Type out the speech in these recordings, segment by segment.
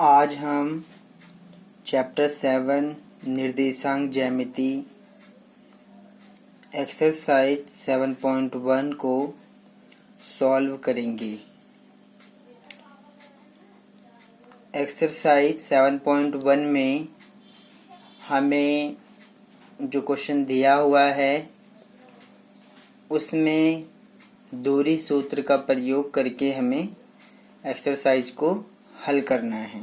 आज हम चैप्टर 7 निर्देशांक ज्यामिति एक्सरसाइज 7.1 को सॉल्व करेंगे। एक्सरसाइज 7.1 में हमें जो क्वेश्चन दिया हुआ है उसमें दूरी सूत्र का प्रयोग करके हमें एक्सरसाइज को हल करना है।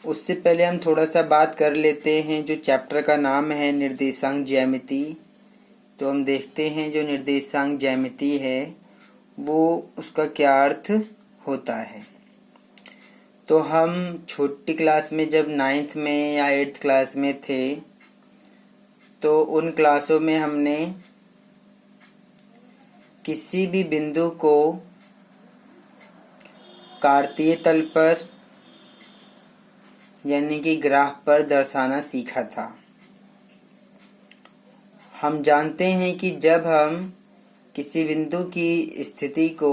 उससे पहले हम थोड़ा सा बात कर लेते हैं। जो चैप्टर का नाम है निर्देशांक ज्यामिति, तो हम देखते हैं जो निर्देशांक ज्यामिति है वो उसका क्या अर्थ होता है। तो हम छोटी क्लास में जब 9th में या 8th क्लास में थे तो उन क्लासों में हमने किसी भी बिंदु को कार्तीय तल पर यानी कि ग्राफ पर दर्शाना सीखा था। हम जानते हैं कि जब हम किसी बिंदु की स्थिति को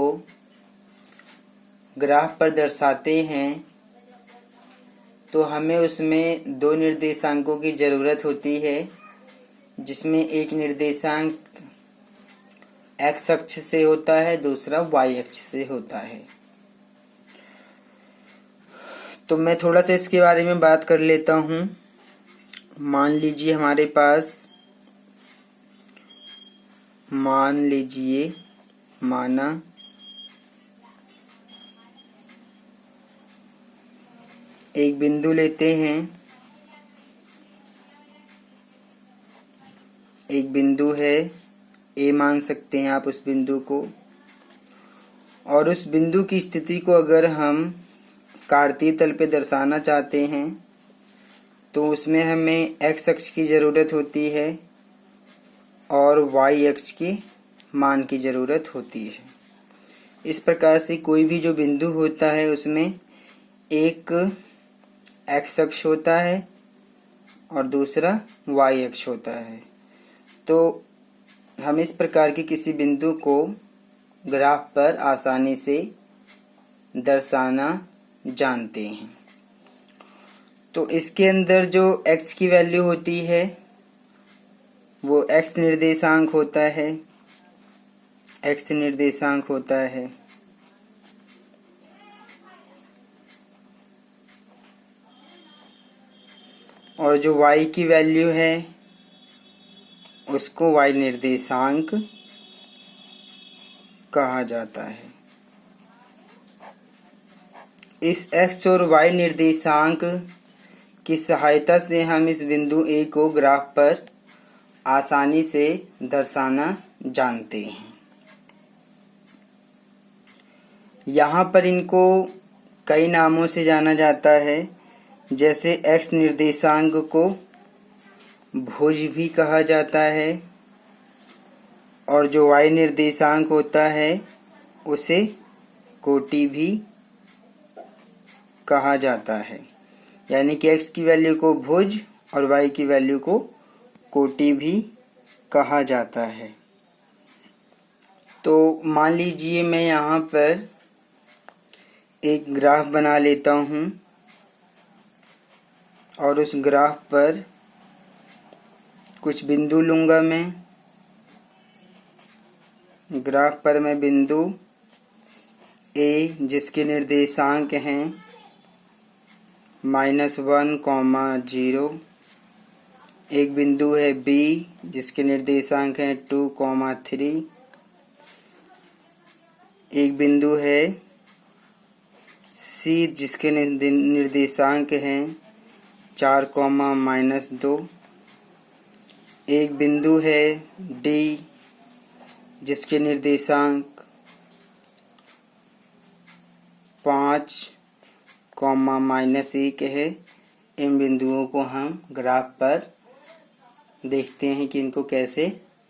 ग्राफ पर दर्शाते हैं तो हमें उसमें दो निर्देशांकों की ज़रूरत होती है, जिसमें एक निर्देशांक x अक्ष से होता है, दूसरा y अक्ष से होता है। तो मैं थोड़ा सा इसके बारे में बात कर लेता हूँ। मान लीजिए माना एक बिंदु लेते हैं। एक बिंदु है ए, मान सकते हैं आप उस बिंदु को, और उस बिंदु की स्थिति को अगर हम कार्तीय तल पे दर्शाना चाहते हैं तो उसमें हमें x अक्ष की ज़रूरत होती है और y अक्ष के मान की ज़रूरत होती है। इस प्रकार से कोई भी जो बिंदु होता है उसमें एक x अक्ष होता है और दूसरा y अक्ष होता है। तो हम इस प्रकार के किसी बिंदु को ग्राफ पर आसानी से दर्शाना जानते हैं। तो इसके अंदर जो x की वैल्यू होती है वो x निर्देशांक होता है, x निर्देशांक होता है। और जो y की वैल्यू है उसको y निर्देशांक कहा जाता है। इस x और y निर्देशांक की सहायता से हम इस बिंदु A को ग्राफ पर आसानी से दर्शाना जानते हैं। यहाँ पर इनको कई नामों से जाना जाता है, जैसे x निर्देशांक को भुज भी कहा जाता है और जो y निर्देशांक होता है उसे कोटि भी कहा जाता है। यानी कि x की वैल्यू को भुज और y की वैल्यू को कोटि भी कहा जाता है। तो मान लीजिए मैं यहाँ पर एक ग्राफ बना लेता हूँ और उस ग्राफ पर कुछ बिंदु लूँगा। मैं ग्राफ पर मैं बिंदु A जिसके निर्देशांक हैं -1, 0। एक बिंदु है B जिसके निर्देशांक हैं 2, 3। एक बिंदु है C जिसके निर्देशांक हैं 4, -2। एक बिंदु है D जिसके निर्देशांक 5, -1 है। इन बिंदुओं को हम ग्राफ पर देखते हैं कि इनको कैसे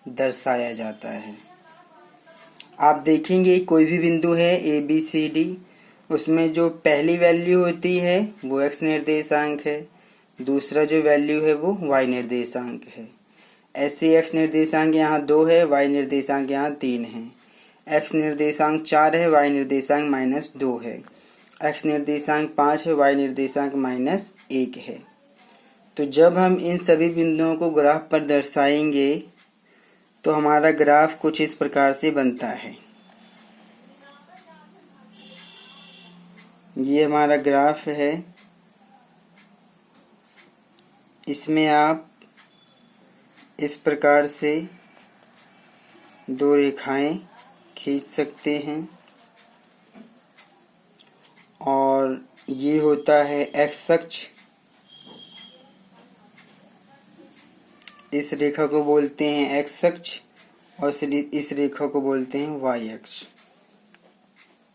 दर्शाया जाता है। आप देखेंगे कोई भी बिंदु है A B C D, उसमें जो पहली वैल्यू होती है वो x निर्देशांक है, दूसरा जो वैल्यू है वो y निर्देशांक है। ऐसे x निर्देशांक यहाँ 2 है, y निर्देशांक यहाँ 3 है। x निर्देशांक 4 है, y निर्देशांक -2 है। x निर्देशांक 5 है, y निर्देशांक -1 है। तो जब हम इन सभी बिंदुओं को ग्राफ पर दर्शाएंगे तो हमारा ग्राफ कुछ इस प्रकार से बनता है। ये हमारा ग्राफ है। इसमें आप इस प्रकार से दो रेखाएं खींच सकते हैं और ये होता है एक्स अक्ष। इस रेखा को बोलते हैं एक्स अक्ष और इस रेखा को बोलते हैं वाई अक्ष।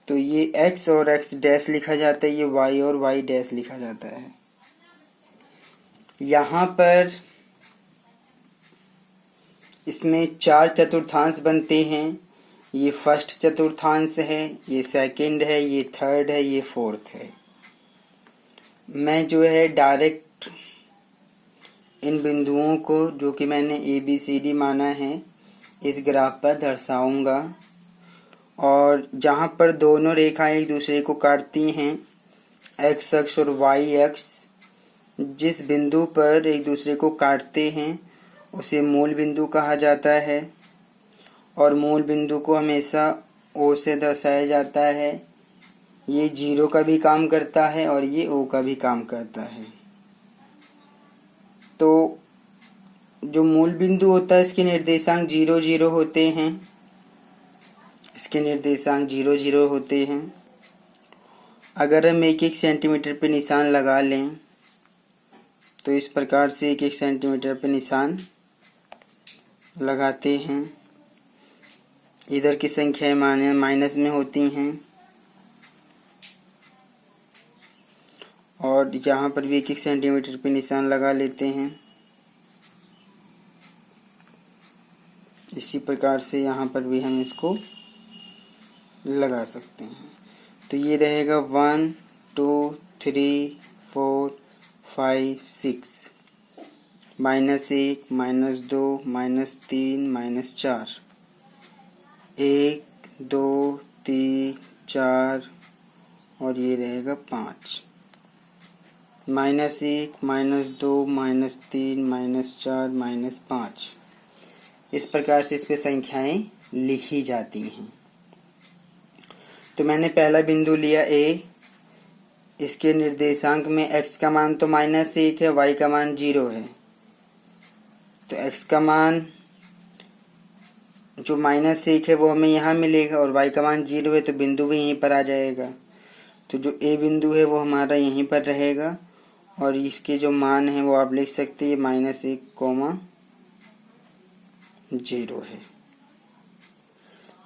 तो ये x और x डैश लिखा जाता है, ये y और y डैश लिखा जाता है। यहाँ पर इसमें 4 चतुर्थांश बनते हैं। ये फर्स्ट चतुर्थांश है, ये सेकंड है, ये थर्ड है, ये फोर्थ है। मैं जो है डायरेक्ट इन बिंदुओं को जो कि मैंने ABCD माना है इस ग्राफ पर दर्शाऊंगा। और जहाँ पर दोनों रेखाएं एक दूसरे को काटती हैं, एक्स अक्ष और वाई अक्ष, जिस बिंदु पर एक दूसरे को काटते हैं उसे मूल बिंदु कहा जाता है। और मूल बिंदु को हमेशा O से दर्शाया जाता है। ये 0 का भी काम करता है और ये O का भी काम करता है। तो जो मूल बिंदु होता है इसके निर्देशांक 0 0 होते हैं। इसके निर्देशांक 0 0 होते हैं। अगर हम 1 सेंटीमीटर पे निशान लगा लें तो इस प्रकार से 1 सेंटीमीटर पे निशान लगाते हैं। इधर की संख्याएं माइनस में होती हैं और यहाँ पर भी 1 सेंटीमीटर पे निशान लगा लेते हैं। इसी प्रकार से यहाँ पर भी हम इसको लगा सकते हैं। तो ये रहेगा 1 2 3 4 5 6 -1 -2 -3 -4 1 2 3 4 और ये रहेगा 5 -1 -2 -3 -4 -5। इस प्रकार से इस पे संख्याएं लिखी जाती हैं। तो मैंने पहला बिंदु लिया A। इसके निर्देशांक में x का मान तो -1 है, y का मान 0 है। तो x का मान जो -1 है वो हमें यहाँ मिलेगा और y का मान 0 है तो बिंदु भी यहीं पर आ जाएगा। तो जो A बिंदु है वो हमारा यहीं पर रहेगा और इसके जो मान है वो आप लिख सकते हैं -1, 0 है।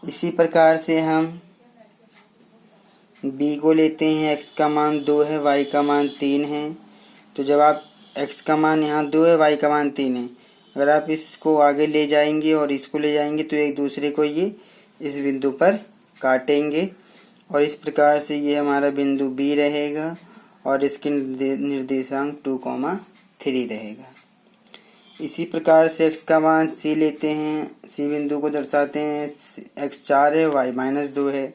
इसी प्रकार से हम B को लेते हैं। x का मान 2 है, y का मान 3 है। तो जब आप x का मान यहाँ 2 है, y का मान 3 है, अगर आप इसको आगे ले जाएंगे और इसको ले जाएंगे तो एक दूसरे को ये इस बिंदु पर काटेंगे और इस प्रकार से ये हमारा बिंदु B रहेगा और इसके निर्देशांक 2, 3 रहेगा। इसी प्रकार से x का मान C लेते हैं। C बिंदु को दर्शाते हैं। x 4 है, y -2 है।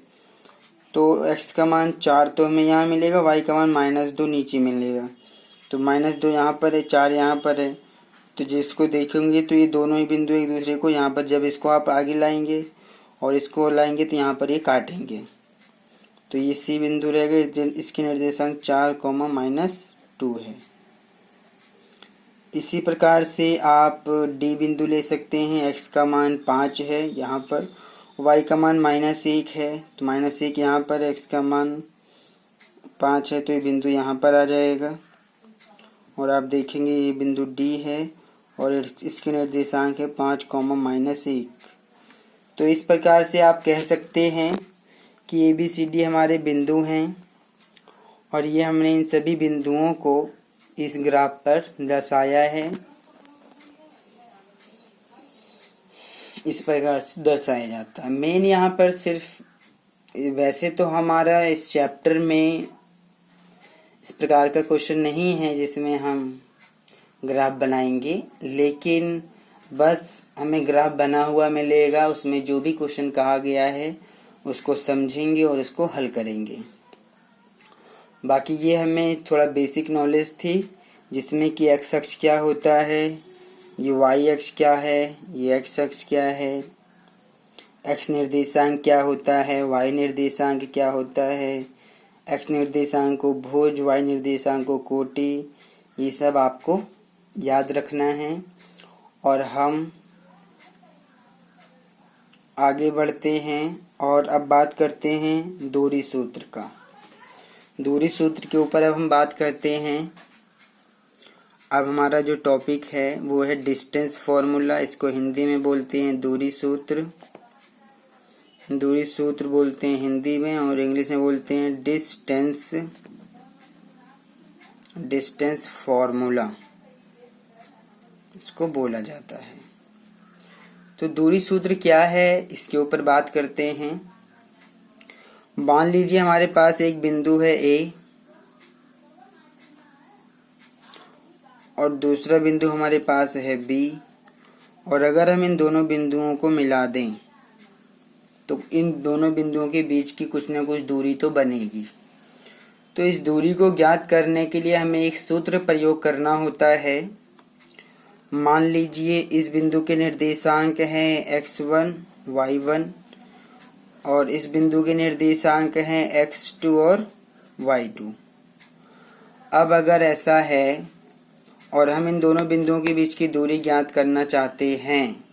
तो x का मान 4 तो हमें यहाँ मिलेगा, y का मान -2 नीचे मिलेगा। तो -2 यहाँ पर है, 4 यहाँ पर है। तो जिसको देखेंगे तो ये दोनों ही बिंदु एक दूसरे को यहाँ पर जब इसको आप आगे लाएंगे और इसको लाएंगे तो यहाँ पर ये काटेंगे। तो ये C बिंदु रहेगा। इसके निर्देशांक 4, -2 है। इसी प्रकार से आप D बिंदु ले सकते हैं। x का मान 5 है यहाँ पर, y का मान -1 है तो -1 यहाँ पर, x का मान 5 है तो ये बिंदु यहाँ पर आ जाएगा और आप देखेंगे ये बिंदु D है और इसके निर्देशांक है 5, -1। तो इस प्रकार से आप कह सकते हैं कि ABCD हमारे बिंदु हैं और ये हमने इन सभी बिंदुओं को इस ग्राफ पर दर्शाया है। इस प्रकार से दर्शाया जाता है। मेन यहाँ पर सिर्फ, वैसे तो हमारा इस चैप्टर में इस प्रकार का क्वेश्चन नहीं है जिसमें हम ग्राफ बनाएंगे, लेकिन बस हमें ग्राफ बना हुआ मिलेगा। उसमें जो भी क्वेश्चन कहा गया है उसको समझेंगे और उसको हल करेंगे। बाकी ये हमें थोड़ा बेसिक नॉलेज थी, जिसमें कि एक्स अक्ष क्या होता है, ये वाई अक्ष क्या है, ये एक्स अक्ष क्या है, एक्स निर्देशांक क्या होता है, वाई निर्देशांक क्या होता है, एक्स निर्देशांक को भुज, वाई निर्देशांक को कोटि, ये सब आपको याद रखना है। और हम आगे बढ़ते हैं और अब बात करते हैं दूरी सूत्र का। दूरी सूत्र के ऊपर अब हम बात करते हैं। अब हमारा जो टॉपिक है वो है डिस्टेंस फॉर्मूला। इसको हिंदी में बोलते हैं दूरी सूत्र। दूरी सूत्र बोलते हैं हिंदी में, और इंग्लिश में बोलते हैं डिस्टेंस फॉर्मूला, इसको बोला जाता है। तो दूरी सूत्र क्या है, इसके ऊपर बात करते हैं। मान लीजिए हमारे पास एक बिंदु है ए और दूसरा बिंदु हमारे पास है बी, और अगर हम इन दोनों बिंदुओं को मिला दें तो इन दोनों बिंदुओं के बीच की कुछ ना कुछ दूरी तो बनेगी। तो इस दूरी को ज्ञात करने के लिए हमें एक सूत्र प्रयोग करना होता है। मान लीजिए इस बिंदु के निर्देशांक हैं x1, y1, और इस बिंदु के निर्देशांक हैं x2 और y2। अब अगर ऐसा है और हम इन दोनों बिंदुओं के बीच की दूरी ज्ञात करना चाहते हैं,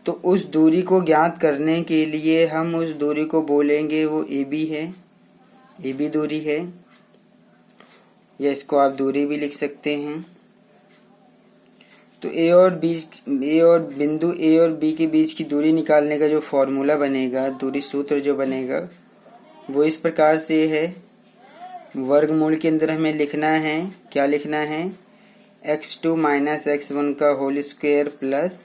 तो उस दूरी को ज्ञात करने के लिए हम उस दूरी को बोलेंगे वो AB है, AB दूरी है, या इसको आप दूरी भी लिख सकते हैं। तो ए और बिंदु ए और बी के बीच की दूरी निकालने का जो फॉर्मूला बनेगा, दूरी सूत्र जो बनेगा, वो इस प्रकार से है। वर्गमूल के अंदर हमें लिखना है, क्या लिखना है, x2 माइनस x1 का whole square plus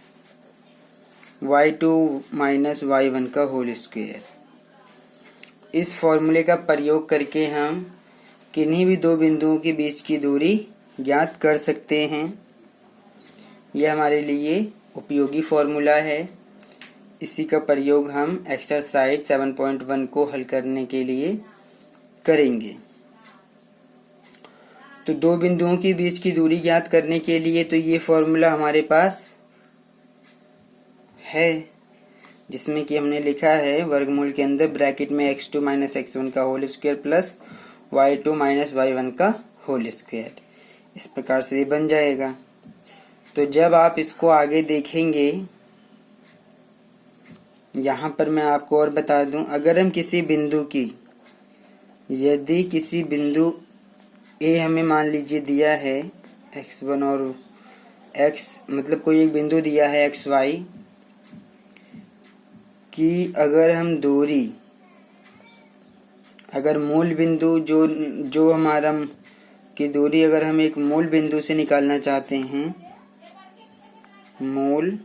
y2 minus y1 का होल स्क्वायर। इस फॉर्मूले का प्रयोग करके हम किन्हीं भी दो बिंदुओं के बीच की दूरी ज्ञात कर सकते हैं। यह हमारे लिए उपयोगी फॉर्मूला है। इसी का प्रयोग हम एक्सरसाइज 7.1 को हल करने के लिए करेंगे। तो दो बिंदुओं के बीच की दूरी ज्ञात करने के लिए तो ये फॉर्मूला हमारे पास है, जिसमें कि हमने लिखा है वर्गमूल के अंदर ब्रैकेट में x2 माइनस x1 का whole square plus y2 minus y1 का होल स्क्वायर। इस प्रकार से ये बन जाएगा। तो जब आप इसको आगे देखेंगे, यहाँ पर मैं आपको और बता दूं, अगर हम किसी बिंदु की, यदि किसी बिंदु ए हमें मान लीजिए दिया है x1 और x, मतलब कोई एक बिंदु दिया है xy कि अगर हम दूरी, अगर मूल बिंदु जो हमारा की दूरी अगर हम एक मूल बिंदु से निकालना चाहते हैं, मूल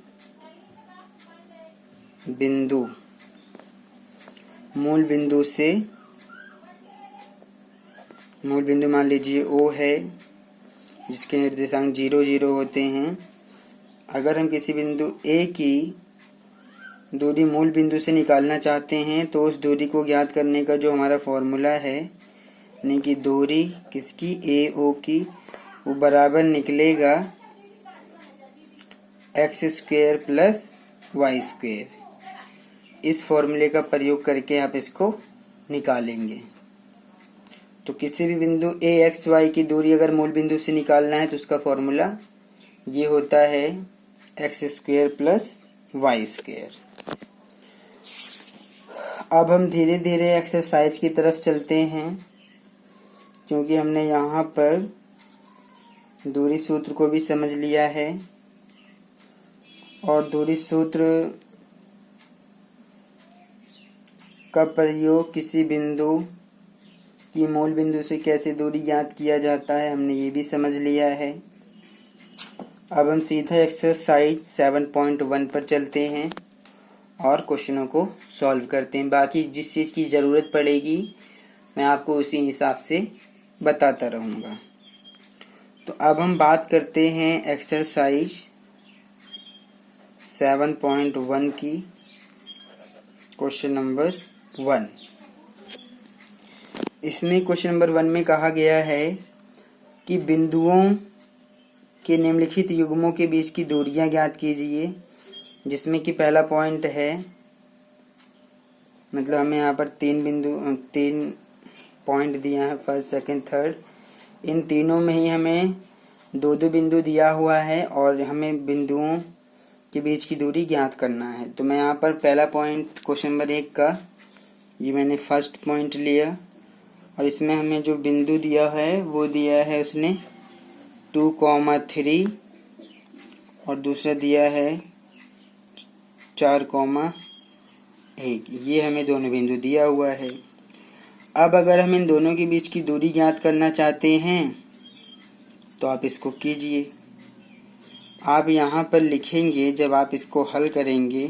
बिंदु मान लीजिए O है, जिसके निर्देशांक 0, 0 होते हैं। अगर हम किसी बिंदु A की दूरी मूल बिंदु से निकालना चाहते हैं, तो उस दूरी को ज्ञात करने का जो हमारा फॉर्मूला है, यानी कि दूरी किसकी, AO की, वो बराबर निकलेगा x square plus Y square. इस फॉर्मूले का प्रयोग करके आप इसको निकालेंगे। तो किसी भी बिंदु AXY की दूरी अगर मूल बिंदु से निकालना है तो उसका फॉर्मूला ये होता है x square plus Y square. अब हम धीरे धीरे एक्सरसाइज की तरफ चलते हैं, क्योंकि हमने यहाँ पर दूरी सूत्र को भी समझ लिया है, और दूरी सूत्र का प्रयोग किसी बिंदु की मूल बिंदु से कैसे दूरी ज्ञात किया जाता है हमने ये भी समझ लिया है। अब हम सीधा एक्सरसाइज 7.1 पर चलते हैं और क्वेश्चनों को सॉल्व करते हैं। बाकी जिस चीज़ की ज़रूरत पड़ेगी मैं आपको उसी हिसाब से बताता रहूँगा। तो अब हम बात करते हैं एक्सरसाइज 7.1 की, क्वेश्चन नंबर 1। इसमें क्वेश्चन नंबर 1 में कहा गया है कि बिंदुओं के निम्नलिखित युग्मों के बीच की दूरियां ज्ञात कीजिए, जिसमें कि पहला पॉइंट है, मतलब हमें यहाँ पर 3 पॉइंट दिया है, फर्स्ट सेकंड थर्ड। इन तीनों में ही हमें 2 बिंदु दिया हुआ है और हमें बिंदुओं के बीच की दूरी ज्ञात करना है। तो मैं यहाँ पर पहला पॉइंट क्वेश्चन नंबर 1 का ये मैंने फर्स्ट पॉइंट लिया और इसमें हमें जो बिंदु दिया है वो दिया है उसने 2,3 और दूसरा दिया है 4,1। ये हमें दोनों बिंदु दिया हुआ है। अब अगर हम इन दोनों के बीच की दूरी ज्ञात करना चाहते हैं तो आप इसको कीजिए। आप यहाँ पर लिखेंगे, जब आप इसको हल करेंगे,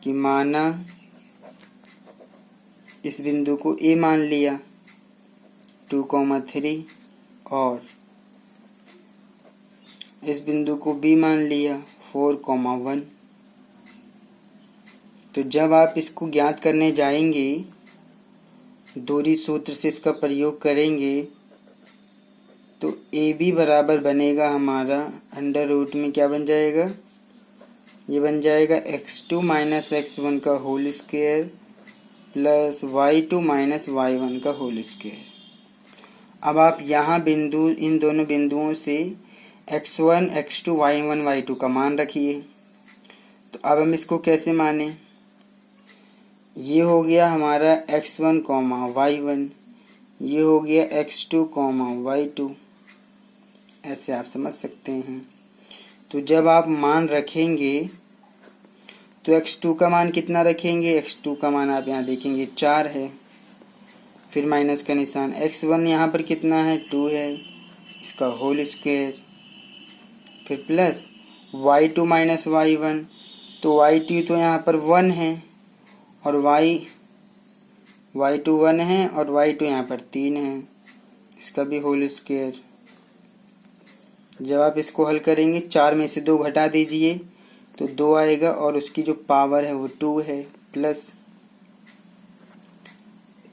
कि माना इस बिंदु को ए मान लिया 2,3 और इस बिंदु को बी मान लिया 4,1। तो जब आप इसको ज्ञात करने जाएंगे, दूरी सूत्र से इसका प्रयोग करेंगे, तो ए बी बराबर बनेगा हमारा अंडर रूट में क्या बन जाएगा, ये बन जाएगा x2 माइनस x1 का whole square plus y2 minus y1 का होल स्क्वायर। अब आप यहाँ बिंदु, इन दोनों बिंदुओं से x1 x2 y1 y2 का मान रखिए। तो अब हम इसको कैसे माने, ये हो गया हमारा x1 y1, ये हो गया x2 y2, ऐसे आप समझ सकते हैं। तो जब आप मान रखेंगे तो x2 का मान कितना रखेंगे, x2 का मान आप यहाँ देखेंगे 4 है, फिर माइनस का निशान। x1 यहाँ पर कितना है, 2 है, इसका होल स्क्वायर, फिर प्लस y2 माइनस y1, तो y2 तो यहाँ पर 1 है और y2 1 है और y2 यहाँ पर 3 है, इसका भी होल स्क्वायर। जब आप इसको हल करेंगे, 4 में से 2 घटा दीजिए तो 2 आएगा और उसकी जो पावर है वो 2 है, प्लस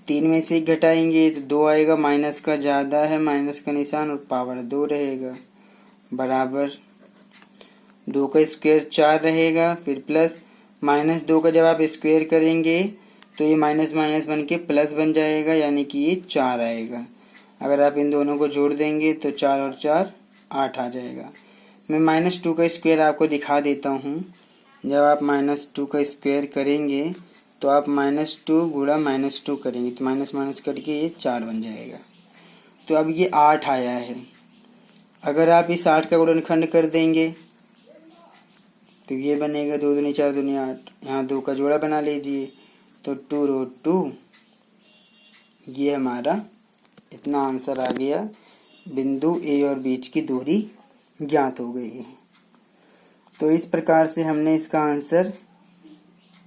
3 में से 1 घटाएंगे तो 2 आएगा, माइनस का ज़्यादा है, माइनस का निशान और पावर 2 रहेगा, बराबर 2 का स्क्वायर 4 रहेगा, फिर प्लस माइनस 2 का जब आप स्क्वायर करेंगे तो ये माइनस माइनस बन के प्लस बन जाएगा, यानी कि ये 4 आएगा। अगर आप इन दोनों को जोड़ देंगे तो 4 और 4 8 आ जाएगा। मैं -2 का स्क्वायर आपको दिखा देता हूँ। जब आप -2 का स्क्वायर करेंगे तो आप -2 गुणा -2 करेंगे तो माइनस माइनस करके ये 4 बन जाएगा। तो अब ये 8 आया है। अगर आप इस 8 का गुणनखंड कर देंगे तो ये बनेगा 2 दूनी 4 दूनी 8, यहाँ 2 का जोड़ा बना लीजिए तो 2√2। ये हमारा इतना आंसर आ गया, बिंदु ए और बीच की दूरी ज्ञात हो गई है। तो इस प्रकार से हमने इसका आंसर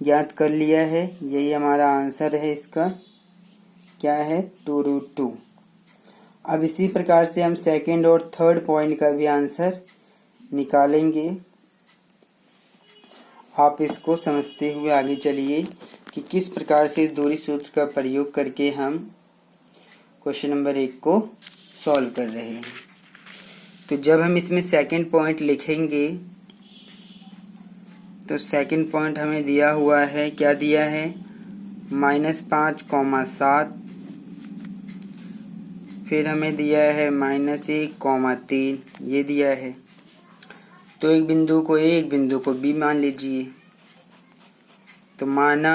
ज्ञात कर लिया है। यही हमारा आंसर है, इसका क्या है, 2√2। अब इसी प्रकार से हम सेकंड और थर्ड पॉइंट का भी आंसर निकालेंगे। आप इसको समझते हुए आगे चलिए कि किस प्रकार से इस दूरी सूत्र का प्रयोग करके हम क्वेश्चन नंबर 1 को सॉल्व कर रहे हैं। तो जब हम इसमें सेकंड पॉइंट लिखेंगे तो सेकंड पॉइंट हमें दिया हुआ है, क्या दिया है, -5,7, फिर हमें दिया है -1,3, ये दिया है। तो एक बिंदु को ए, एक बिंदु को बी मान लीजिए। तो माना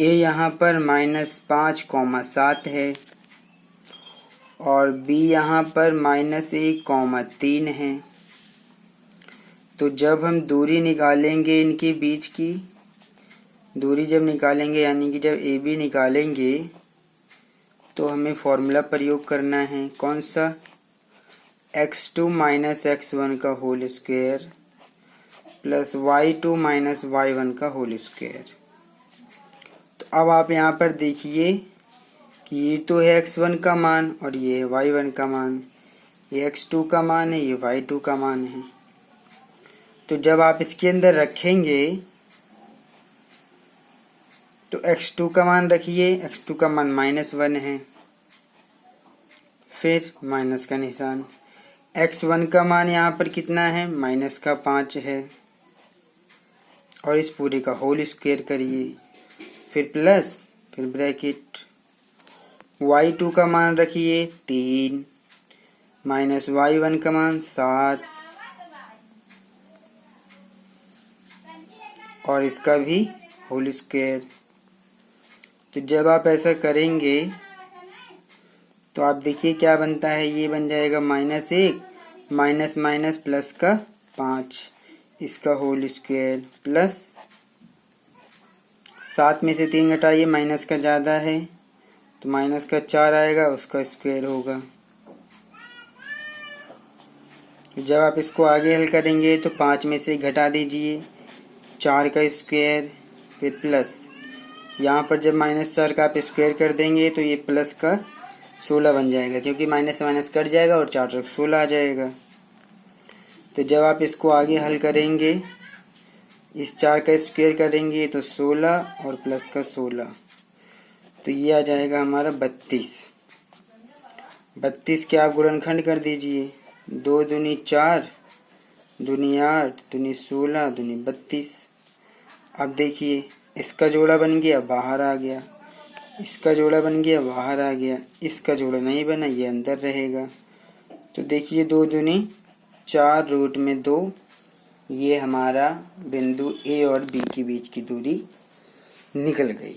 ए यहाँ पर -5,7 है और बी यहाँ पर -1,3 है। तो जब हम दूरी निकालेंगे, इनके बीच की दूरी जब निकालेंगे, यानी कि जब ए बी निकालेंगे, तो हमें फॉर्मूला प्रयोग करना है। कौन सा, x2 माइनस x1 का whole square plus y2 minus y1 का होल स्क्वायर। तो अब आप यहाँ पर देखिए कि ये तो है x1 का मान और ये है y1 का मान, ये x2 का मान है, ये y2 का मान है। तो जब आप इसके अंदर रखेंगे तो x2 का मान रखिए, x2 का मान -1 है, फिर माइनस का निशान। x1 का मान यहाँ पर कितना है, -5 है, और इस पूरे का होल स्क्वायर करिए, फिर प्लस, फिर ब्रैकेट। y2 का मान रखिए 3, -y1 का मान 7, और इसका भी होल स्क्वायर। तो जब आप ऐसा करेंगे तो आप देखिए क्या बनता है, ये बन जाएगा -1 माइनस माइनस प्लस का 5, इसका होल स्क्वायर, प्लस 7 में से 3 घटाइए, माइनस का ज़्यादा है तो माइनस का 4 आएगा, उसका स्क्वायर होगा। जब आप इसको आगे हल करेंगे तो 5 में से घटा दीजिए, 4 का स्क्वायर, फिर प्लस, यहाँ पर जब -4 का आप स्क्वायर कर देंगे तो ये प्लस का 16 बन जाएगा, क्योंकि माइनस से माइनस कट जाएगा और 4 तक 16 आ जाएगा। तो जब आप इसको आगे हल करेंगे, इस 4 का स्क्वायर करेंगे तो 16 और प्लस का 16, तो ये आ जाएगा हमारा 32। 32 के आप गुणनखंड कर दीजिए, 2 दूनी 4, दूनी 8, दूनी 16, दूनी 32। अब देखिए इसका जोड़ा बन गया, बाहर आ गया, इसका जोड़ा बन गया, बाहर आ गया, इसका जोड़ा नहीं बना, ये अंदर रहेगा। तो देखिए 2 दूनी 4, रूट में 2, ये हमारा बिंदु ए और बी के बीच की दूरी निकल गई।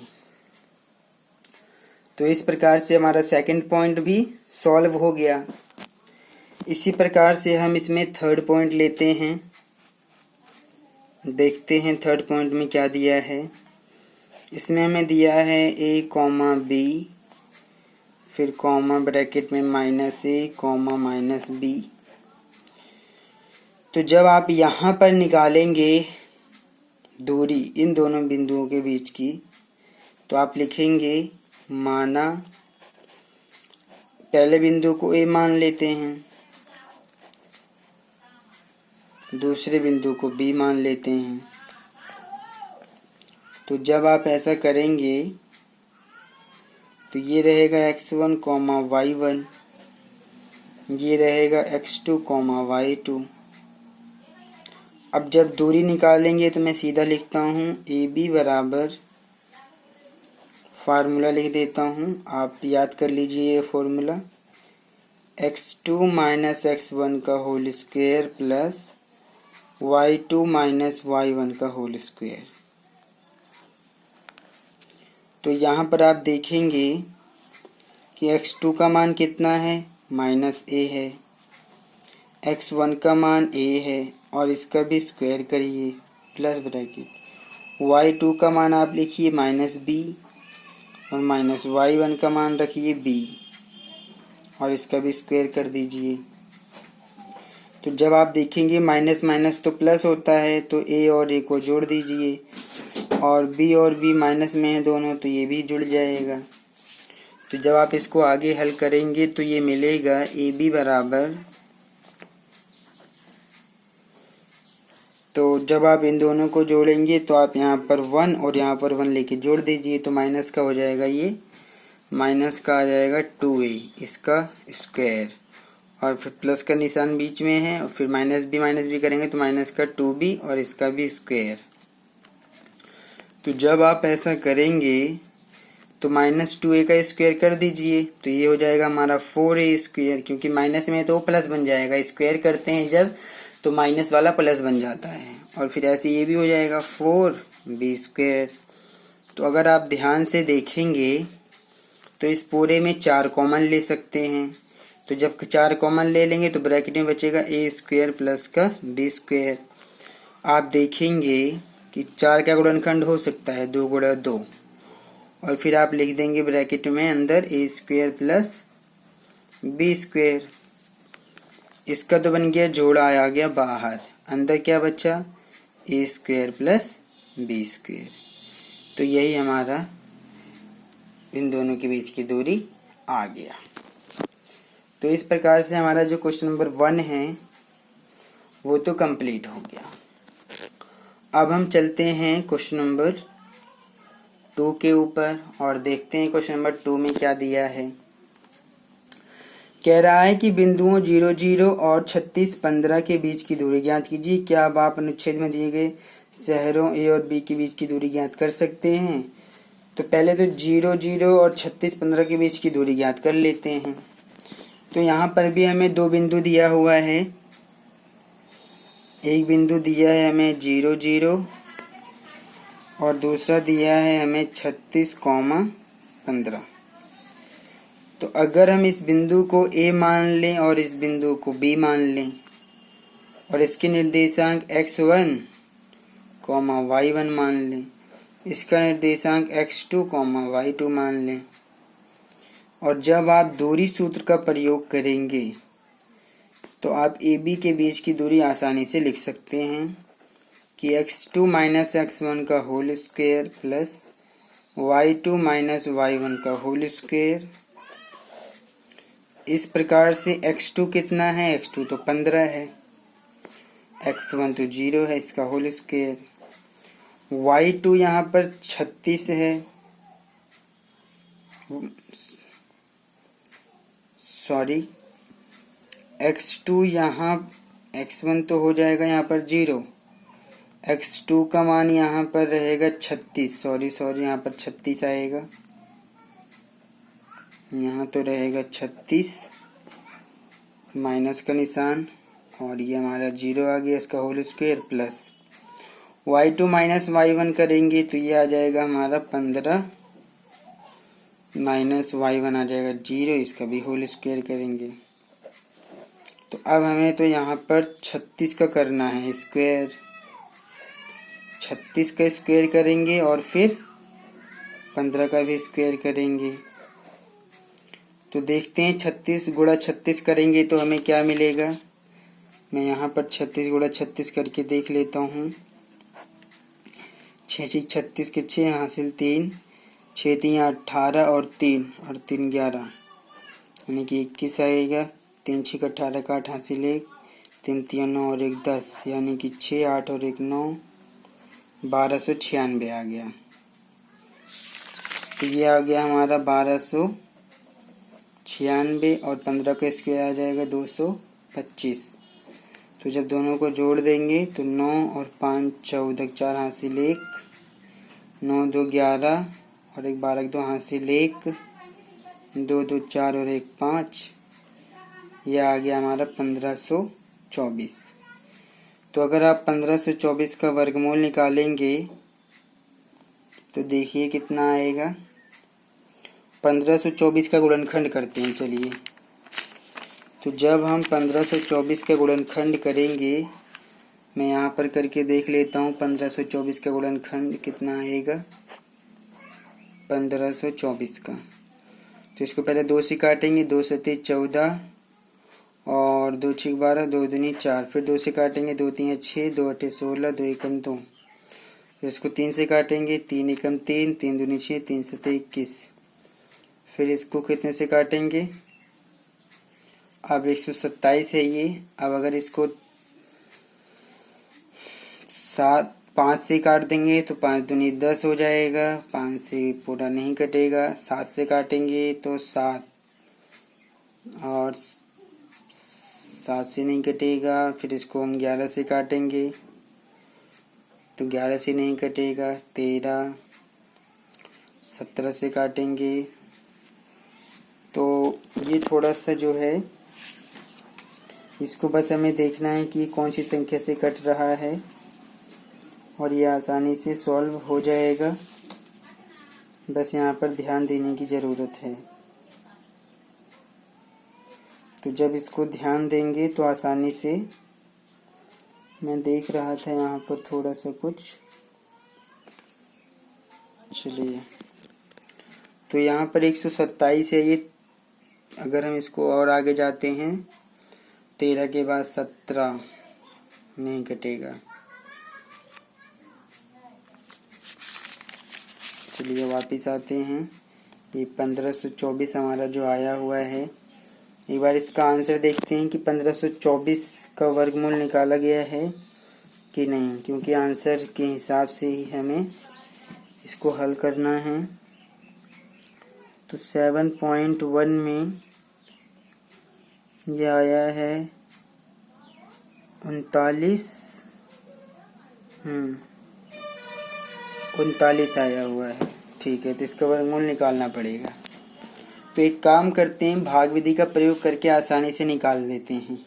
तो इस प्रकार से हमारा सेकंड पॉइंट भी सॉल्व हो गया। इसी प्रकार से हम इसमें थर्ड पॉइंट लेते हैं, देखते हैं थर्ड पॉइंट में क्या दिया है। इसमें हमें दिया है a, b, फिर कॉमा ब्रैकेट में -a, -b। तो जब आप यहाँ पर निकालेंगे दूरी इन दोनों बिंदुओं के बीच की, तो आप लिखेंगे, माना पहले बिंदु को a मान लेते हैं, दूसरे बिंदु को b मान लेते हैं। तो जब आप ऐसा करेंगे तो ये रहेगा x1, y1, ये रहेगा x2, y2। अब जब दूरी निकालेंगे तो मैं सीधा लिखता हूँ AB बराबर, फार्मूला लिख देता हूँ, आप याद कर लीजिए ये फार्मूला, x2 माइनस x1 का whole square plus y2 minus y1 का होल स्क्वायर। तो यहाँ पर आप देखेंगे कि x2 का मान कितना है, -a है, x1 का मान a है और इसका भी स्क्वायर करिए, प्लस ब्रैकेट, y2 का मान आप लिखिए -b और माइनस y1 का मान रखिए b और इसका भी स्क्वायर कर दीजिए। तो जब आप देखेंगे माइनस माइनस तो प्लस होता है, तो a और a को जोड़ दीजिए, और b और b माइनस में है दोनों, तो ये भी जुड़ जाएगा। तो जब आप इसको आगे हल करेंगे तो ये मिलेगा AB बराबर, तो जब आप इन दोनों को जोड़ेंगे तो आप यहाँ पर 1 और यहाँ पर 1 लेके जोड़ दीजिए, तो माइनस का हो जाएगा, ये माइनस का आ जाएगा 2a, इसका स्क्वायर, और फिर प्लस का निशान बीच में है, और फिर माइनस बी करेंगे तो माइनस का 2b और इसका भी स्क्वायर। तो जब आप ऐसा करेंगे तो -2a का स्क्वायर कर दीजिए, तो ये हो जाएगा हमारा 4a स्क्वायर, क्योंकि माइनस में तो प्लस बन जाएगा, स्क्वायर करते हैं जब तो माइनस वाला प्लस बन जाता है, और फिर ऐसे ये भी हो जाएगा 4b स्क्वायर। तो अगर आप ध्यान से देखेंगे तो इस पूरे में 4 कॉमन ले सकते हैं, तो जब 4 कॉमन ले लेंगे तो ब्रैकेट में बचेगा a स्क्वायर प्लस का b स्क्वायर। आप देखेंगे कि 4 का गुणनखंड हो सकता है 2 गुणा 2, और फिर आप लिख देंगे ब्रैकेट में अंदर a square plus b square. इसका तो बन गया जोड़ा, आ गया बाहर, अंदर क्या बचा, a square plus b square. तो यही हमारा इन दोनों के बीच की दूरी आ गया। तो इस प्रकार से हमारा जो क्वेश्चन नंबर 1 है वो तो कंप्लीट हो गया। अब हम चलते हैं क्वेश्चन नंबर 2 के ऊपर और देखते हैं क्वेश्चन नंबर 2 में क्या दिया है। कह रहा है कि बिंदुओं 0 0 और 36 15 के बीच की दूरी ज्ञात कीजिए। क्या अब आप अनुच्छेद में दिए गए शहरों ए और बी के बीच की दूरी ज्ञात कर सकते हैं? तो पहले तो 0 0 और 36 15 के बीच की दूरी ज्ञात कर लेते हैं। तो यहाँ पर भी हमें 2 बिंदु दिया हुआ है। एक बिंदु दिया है हमें 0 0 और दूसरा दिया है हमें 36, 15। तो अगर हम इस बिंदु को A मान लें और इस बिंदु को B मान लें और इसके निर्देशांक x1, y1 मान लें, इसका निर्देशांक x2, y2 मान लें, और जब आप दूरी सूत्र का प्रयोग करेंगे तो आप AB के बीच की दूरी आसानी से लिख सकते हैं कि x2 माइनस x1 का whole square plus y2 minus y1 का होल स्क्वायर। इस प्रकार से x2 कितना है? x2 तो 15 है, x1 तो 0 है, इसका होल स्क्वायर। y2 यहाँ पर 36 है, सॉरी x2 यहाँ, x1 तो हो जाएगा यहाँ पर 0, x2 का मान यहाँ पर रहेगा 36, सॉरी यहाँ पर 36 आएगा, यहाँ तो रहेगा 36 माइनस का निशान और ये हमारा 0 आ गया, इसका whole square plus y2 minus y1 करेंगे तो ये आ जाएगा हमारा 15 माइनस y1 आ जाएगा 0, इसका भी होल स्क्वायर करेंगे। तो अब हमें तो यहाँ पर 36 का करना है स्क्वायर, 36 का स्क्वायर करेंगे और फिर 15 का भी स्क्वायर करेंगे। तो देखते हैं 36 गुणा 36 करेंगे तो हमें क्या मिलेगा। मैं यहाँ पर 36 गुणा 36 करके देख लेता हूँ। 6 36 के 6 हासिल 3, 6 3 18 और 3 11, यानी कि 21 आएगा। 3 6 का 18 का 8 हासिल 1, 3 3 9 और 1 10, यानी कि 6 8 और 1 9, 1296 आ गया। तो ये आ गया हमारा 1296 और 15 का स्क्वायर आ जाएगा 225। तो जब दोनों को जोड़ देंगे तो 9 और 5 14, 4 हासिल 1, 9 2 11 और 1 12 2 हासिल 1, 2 2 4 और 1 5, यह आ गया हमारा 1524। तो अगर आप 1524 का वर्गमूल निकालेंगे तो देखिए कितना आएगा। 1524 का गुणनखंड करते हैं चलिए। तो जब हम 1524 का गुणनखंड करेंगे, मैं यहाँ पर करके देख लेता हूँ 1524 का गुणनखंड कितना आएगा 1524 का। तो इसको पहले 2 से काटेंगे, 2 7 14 और 2 6 12, 2 दूनी 4, फिर 2 से काटेंगे, 2 3 6, 2 8 16, 2 एकम 2, फिर इसको 3 से काटेंगे, 3 एकम 3, 3 दूनी 6, 3 7 21, फिर इसको कितने से काटेंगे। अब 127 है ये। अब अगर इसको 5 से काट देंगे तो 5 दूनी 10 हो जाएगा, 5 से पूरा नहीं कटेगा। 7 से काटेंगे तो 7 और 7 से नहीं कटेगा, फिर इसको हम 11 से काटेंगे तो 11 से नहीं कटेगा, 13 17 से काटेंगे। तो ये थोड़ा सा जो है इसको बस हमें देखना है कि कौन सी संख्या से कट रहा है और ये आसानी से सॉल्व हो जाएगा। बस यहाँ पर ध्यान देने की ज़रूरत है। तो जब इसको ध्यान देंगे तो आसानी से, मैं देख रहा था यहाँ पर थोड़ा सा कुछ, चलिए। तो यहाँ पर 127 है ये। अगर हम इसको और आगे जाते हैं, 13 के बाद 17 नहीं कटेगा। चलिए वापस आते हैं। ये 1524 हमारा जो आया हुआ है, एक बार इसका आंसर देखते हैं कि 1524 का वर्गमूल निकाला गया है कि नहीं, क्योंकि आंसर के हिसाब से ही हमें इसको हल करना है। तो 7.1 में ये आया है 39 आया हुआ है। ठीक है, तो इसका वर्गमूल निकालना पड़ेगा। तो एक काम करते हैं, भाग विधि का प्रयोग करके आसानी से निकाल देते हैं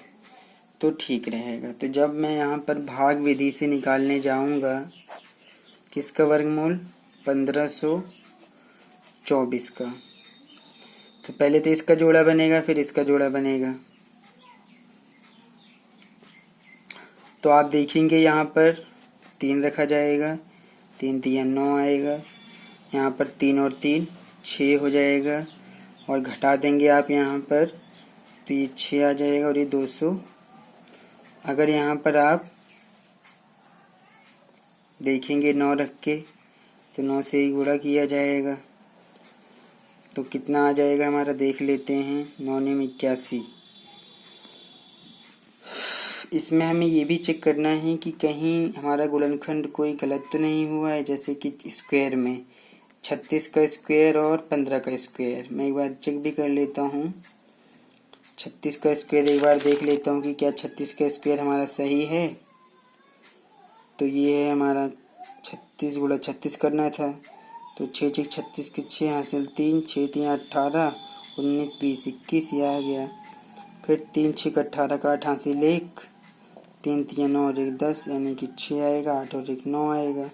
तो ठीक रहेगा। तो जब मैं यहाँ पर भाग विधि से निकालने जाऊँगा किसका वर्गमूल, 1524 का, तो पहले तो इसका जोड़ा बनेगा फिर इसका जोड़ा बनेगा। तो आप देखेंगे यहाँ पर 3 रखा जाएगा, 3 3 9 आएगा, यहाँ पर 3 और 3 6 हो जाएगा, और घटा देंगे आप यहाँ पर तो ये 6 आ जाएगा और ये 200। अगर यहाँ पर आप देखेंगे 9 रख के तो 9 से ही गुणा किया जाएगा तो कितना आ जाएगा हमारा, देख लेते हैं। 9 9 81। इसमें हमें ये भी चेक करना है कि कहीं हमारा गुणनखंड कोई गलत तो नहीं हुआ है, जैसे कि स्क्वायर में 36 का स्क्वायर और 15 का स्क्वायर। मैं एक बार चेक भी कर लेता हूँ। 36 का स्क्वायर एक बार देख लेता हूँ कि क्या 36 का स्क्वायर हमारा सही है। तो ये है हमारा 36 गुणा 36 करना था, तो 6 6 36 के 6 हासिल 3, 6 3 18, 19 20 21 ये आ गया। फिर 3 6 18 का 8 हासिल 1, 3 3 9 और 1 10 यानी कि 6 आएगा, 8 और 1 9 आएगा,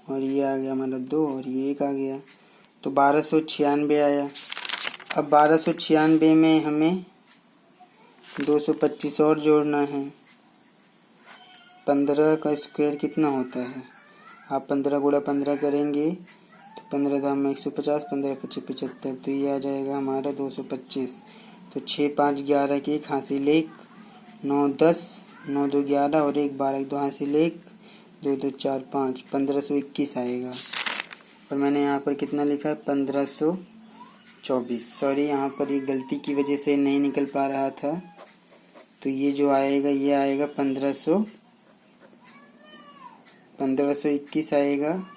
और ये आ गया हमारा 2 और ये 1 आ गया। तो 1296 आया। अब 1296 में हमें 225 और जोड़ना है। 15 का स्क्वायर कितना होता है, आप 15 गुणा 15 करेंगे तो 15 दाम में 150, 15 25 75, तो ये आ जाएगा हमारा 225। तो 6 5 11 के 1 हासिल 1, 9 10, 9 2 11 और 1 12 2 हासिल 1, 2 2 4 5, 1521 आएगा। और मैंने यहाँ पर कितना लिखा है, 1524। सॉरी, यहाँ पर ये गलती की वजह से नहीं निकल पा रहा था। तो ये जो आएगा ये आएगा 1521 आएगा।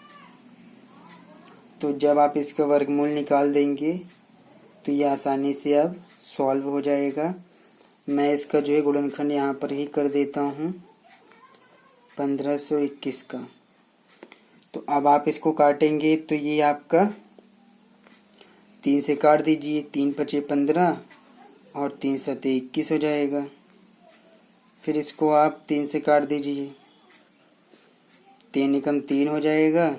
तो जब आप इसका वर्गमूल निकाल देंगे तो ये आसानी से अब सॉल्व हो जाएगा। मैं इसका जो है गुणनखंड यहाँ पर ही कर देता हूँ 1521 का। तो अब आप इसको काटेंगे तो ये आपका 3 से काट दीजिए, 3 5 15 और 3 7 21 हो जाएगा। फिर इसको आप 3 से काट दीजिए, 3 एकम 3 हो जाएगा,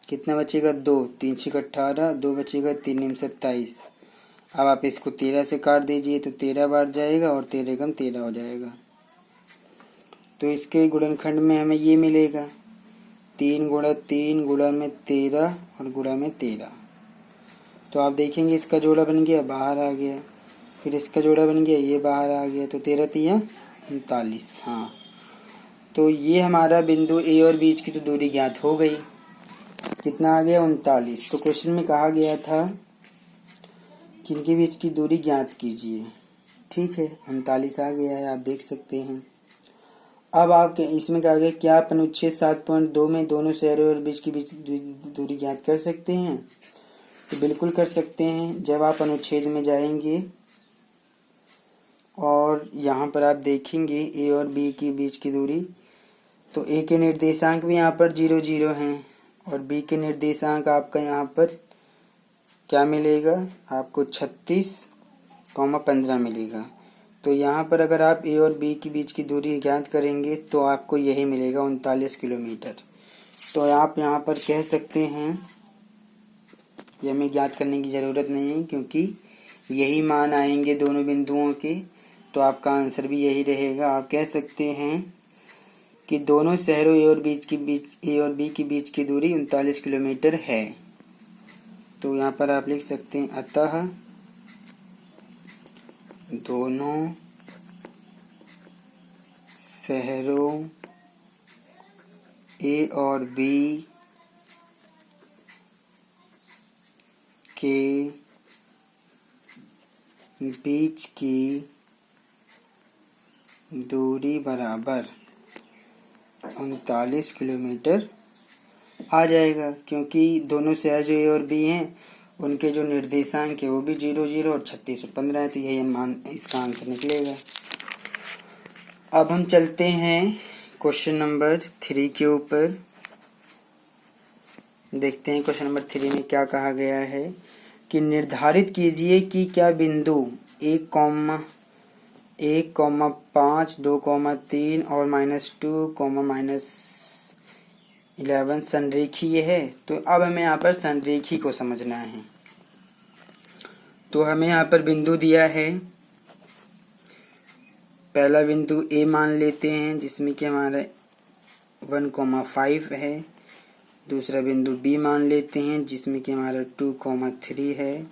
कितना बचेगा 2, 3 6 18, 2 बचेगा, 3 9 27। अब आप इसको 13 से काट दीजिए तो 13 बार जाएगा और 13 एकम 13 हो जाएगा। तो इसके गुणनखंड में हमें ये मिलेगा 3 गुणा 3 गुणा में 13 और गुणा में 13। तो आप देखेंगे इसका जोड़ा बन गया, बाहर आ गया, फिर इसका जोड़ा बन गया, ये बाहर आ गया, तो 13 3 39। हाँ, तो ये हमारा बिंदु ए और बीच की तो दूरी ज्ञात हो गई। कितना आ गया, 39। तो क्वेश्चन में कहा गया था कि इनके बीच की दूरी ज्ञात कीजिए। ठीक है, 39 आ गया है, आप देख सकते हैं। अब आप इसमें कहा गया क्या आप अनुच्छेद 7.2 में दोनों शहरों और बीच की दूरी ज्ञात कर सकते हैं। तो बिल्कुल कर सकते हैं। जब आप अनुच्छेद में जाएंगे और यहाँ पर आप देखेंगे ए और बी के बीच की दूरी, तो ए के निर्देशांक भी यहाँ पर 0 0 हैं और बी के निर्देशांक आपका यहाँ पर क्या मिलेगा, आपको 36,15 मिलेगा। तो यहाँ पर अगर आप ए और बी के बीच की दूरी ज्ञात करेंगे तो आपको यही मिलेगा 39 किलोमीटर। तो आप यहाँ पर कह सकते हैं, ये हमें ज्ञात करने की ज़रूरत नहीं है क्योंकि यही मान आएंगे दोनों बिंदुओं के, तो आपका आंसर भी यही रहेगा। आप कह सकते हैं कि दोनों शहरों ए और बी के बीच की दूरी 39 किलोमीटर है। तो यहाँ पर आप लिख सकते हैं अतः दोनों शहरों ए और बी के बीच की दूरी बराबर 39 किलोमीटर आ जाएगा, क्योंकि दोनों शहर जो ए और बी हैं उनके जो निर्देशांक है वो भी 0 0 और 36 और 15 है, तो यही मान इसका आंसर निकलेगा। अब हम चलते हैं क्वेश्चन नंबर 3 के ऊपर। देखते हैं क्वेश्चन नंबर 3 में क्या कहा गया है कि निर्धारित कीजिए कि क्या बिंदु 1,5, 2,3 और -2, -11 संरेखीय है। तो अब हमें यहाँ पर संरेखी को समझना है। तो हमें यहाँ पर बिंदु दिया है, पहला बिंदु ए मान लेते हैं जिसमें कि हमारा 1,5 है। दूसरा बिंदु बी मान लेते हैं जिसमें कि हमारा 2,3 है।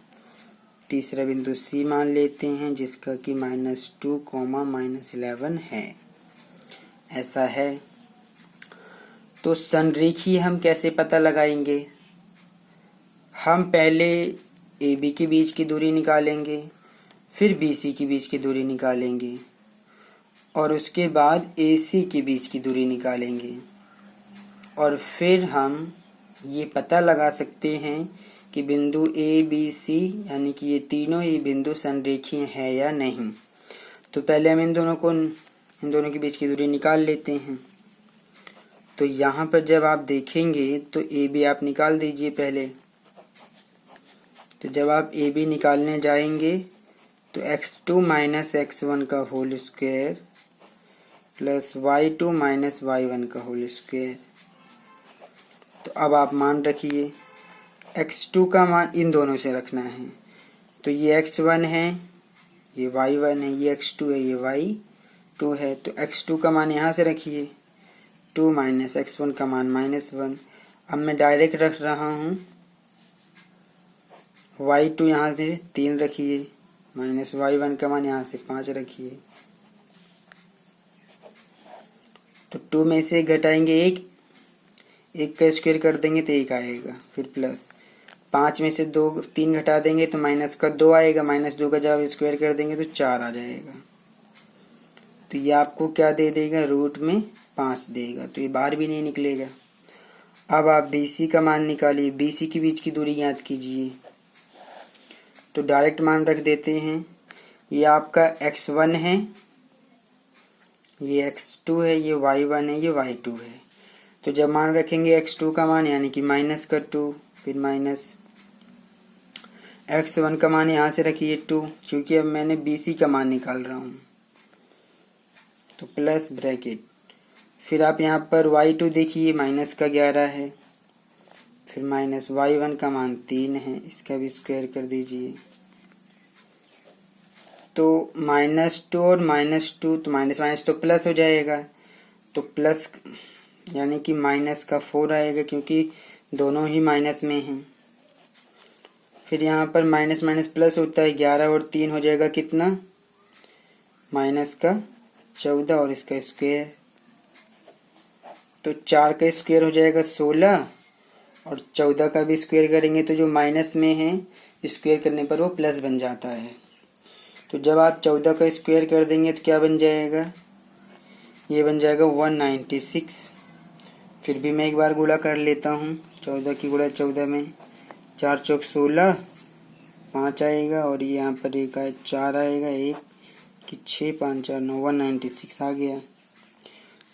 तीसरा बिंदु सी मान लेते हैं जिसका कि -2, -11 है। ऐसा है। तो संरेखी हम कैसे पता लगाएंगे? हम पहले ए बी के बीच की दूरी निकालेंगे, फिर बी सी के बीच की दूरी निकालेंगे और उसके बाद ए सी के बीच की दूरी निकालेंगे, और फिर हम ये पता लगा सकते हैं कि बिंदु ए बी सी यानी कि ये तीनों ही बिंदु संरेखीय है या नहीं। तो पहले हम इन दोनों के बीच की दूरी निकाल लेते हैं। तो यहाँ पर जब आप देखेंगे तो ए बी आप निकाल दीजिए पहले। तो जब आप ए बी निकालने जाएंगे तो x2 माइनस x1 का whole square plus y2 minus y1 का होल स्क्वायर। तो अब आप मान रखिए, x2 का मान इन दोनों से रखना है। तो ये x1 है, ये y1 है, ये x2 है, ये y2 है। तो x2 का मान यहाँ से रखिए, 2 माइनस x1 का मान -1। अब मैं डायरेक्ट रख रहा हूँ, y2 यहाँ से 3 रखिए, माइनस y1 का मान यहाँ से 5 रखिए। तो 2 में से घटाएंगे 1 का स्क्वायर कर देंगे तो 1 आएगा, फिर प्लस 5 में से 3 घटा देंगे तो माइनस का 2 आएगा, -2 का जब स्क्वायर कर देंगे तो 4 आ जाएगा। तो ये आपको क्या दे देगा, रूट में 5 देगा। तो ये बाहर भी नहीं निकलेगा। अब आप बी सी का मान निकालिए, बी सी के बीच की दूरी ज्ञात कीजिए। तो डायरेक्ट मान रख देते हैं, ये आपका x1 है, ये x2 है, ये y1 है, ये y2 है। तो जब मान रखेंगे x2 का मान यानी कि -2, फिर माइनस x1 का मान यहाँ से रखिए 2, क्योंकि अब मैंने BC का मान निकाल रहा हूँ। तो प्लस ब्रैकेट, फिर आप यहाँ पर y2 देखिए -11 है, फिर माइनस y1 का मान 3 है, इसका भी स्क्वायर कर दीजिए। तो -2 और -2 तो माइनस तो प्लस हो जाएगा, तो प्लस यानी कि माइनस का 4 आएगा, क्योंकि दोनों ही माइनस में हैं। फिर यहाँ पर माइनस प्लस होता है, 11 और 3 हो जाएगा कितना, माइनस का 14 और इसका स्क्वायर। तो 4 का स्क्वायर हो जाएगा 16 और 14 का भी स्क्वायर करेंगे तो जो माइनस में है स्क्वायर करने पर वो प्लस बन जाता है। तो जब आप 14 का स्क्वायर कर देंगे तो क्या बन जाएगा, ये बन जाएगा 196। फिर भी मैं एक बार गुणा कर लेता हूँ, 14 की गुणा 14 में 4 चौक 16, 5 आएगा और ये यहाँ पर एक 4 आएगा, 1 कि 6 5 4 9, 196 आ गया।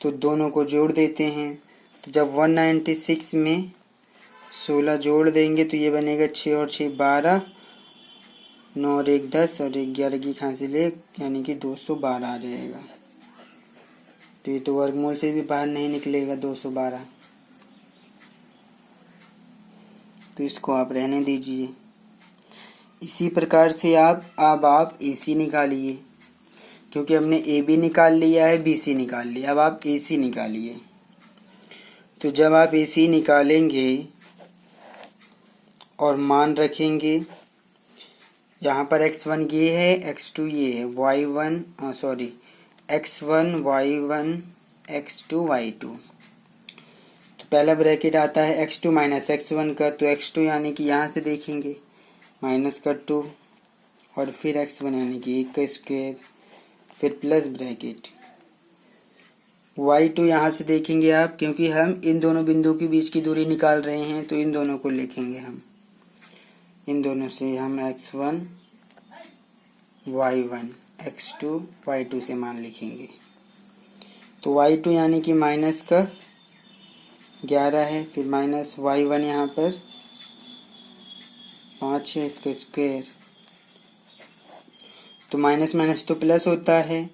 तो दोनों को जोड़ देते हैं। तो जब 196 में 16 जोड़ देंगे तो ये बनेगा 6 और 6 12, 9 और 1 10 और 11 की हासिल 1 यानी कि 212 आ जाएगा। तो ये तो वर्गमूल से भी बाहर नहीं निकलेगा 212, तो इसको आप रहने दीजिए। इसी प्रकार से अब आप AC निकालिए, क्योंकि हमने AB निकाल लिया है, BC निकाल लिया, अब आप AC निकालिए। तो जब आप AC निकालेंगे और मान रखेंगे, यहाँ पर x1 ये है, x2 ये है, x1 y1 x2 y2। तो पहला ब्रैकेट आता है x2 माइनस x1 का, तो x2 यानी कि यहाँ से देखेंगे माइनस का 2 और फिर x1 यानी कि 1 का स्क्वायर, फिर प्लस ब्रैकेट, y2 यहाँ से देखेंगे आप, क्योंकि हम इन दोनों बिंदुओं के बीच की दूरी निकाल रहे हैं तो इन दोनों को लिखेंगे हम। इन दोनों से हम x1 y1 x2 y2 से मान लिखेंगे। तो y2 यानी कि माइनस का 11 है, फिर माइनस y1 यहाँ पर 5 है, इसका स्क्वायर। तो माइनस माइनस तो प्लस होता है,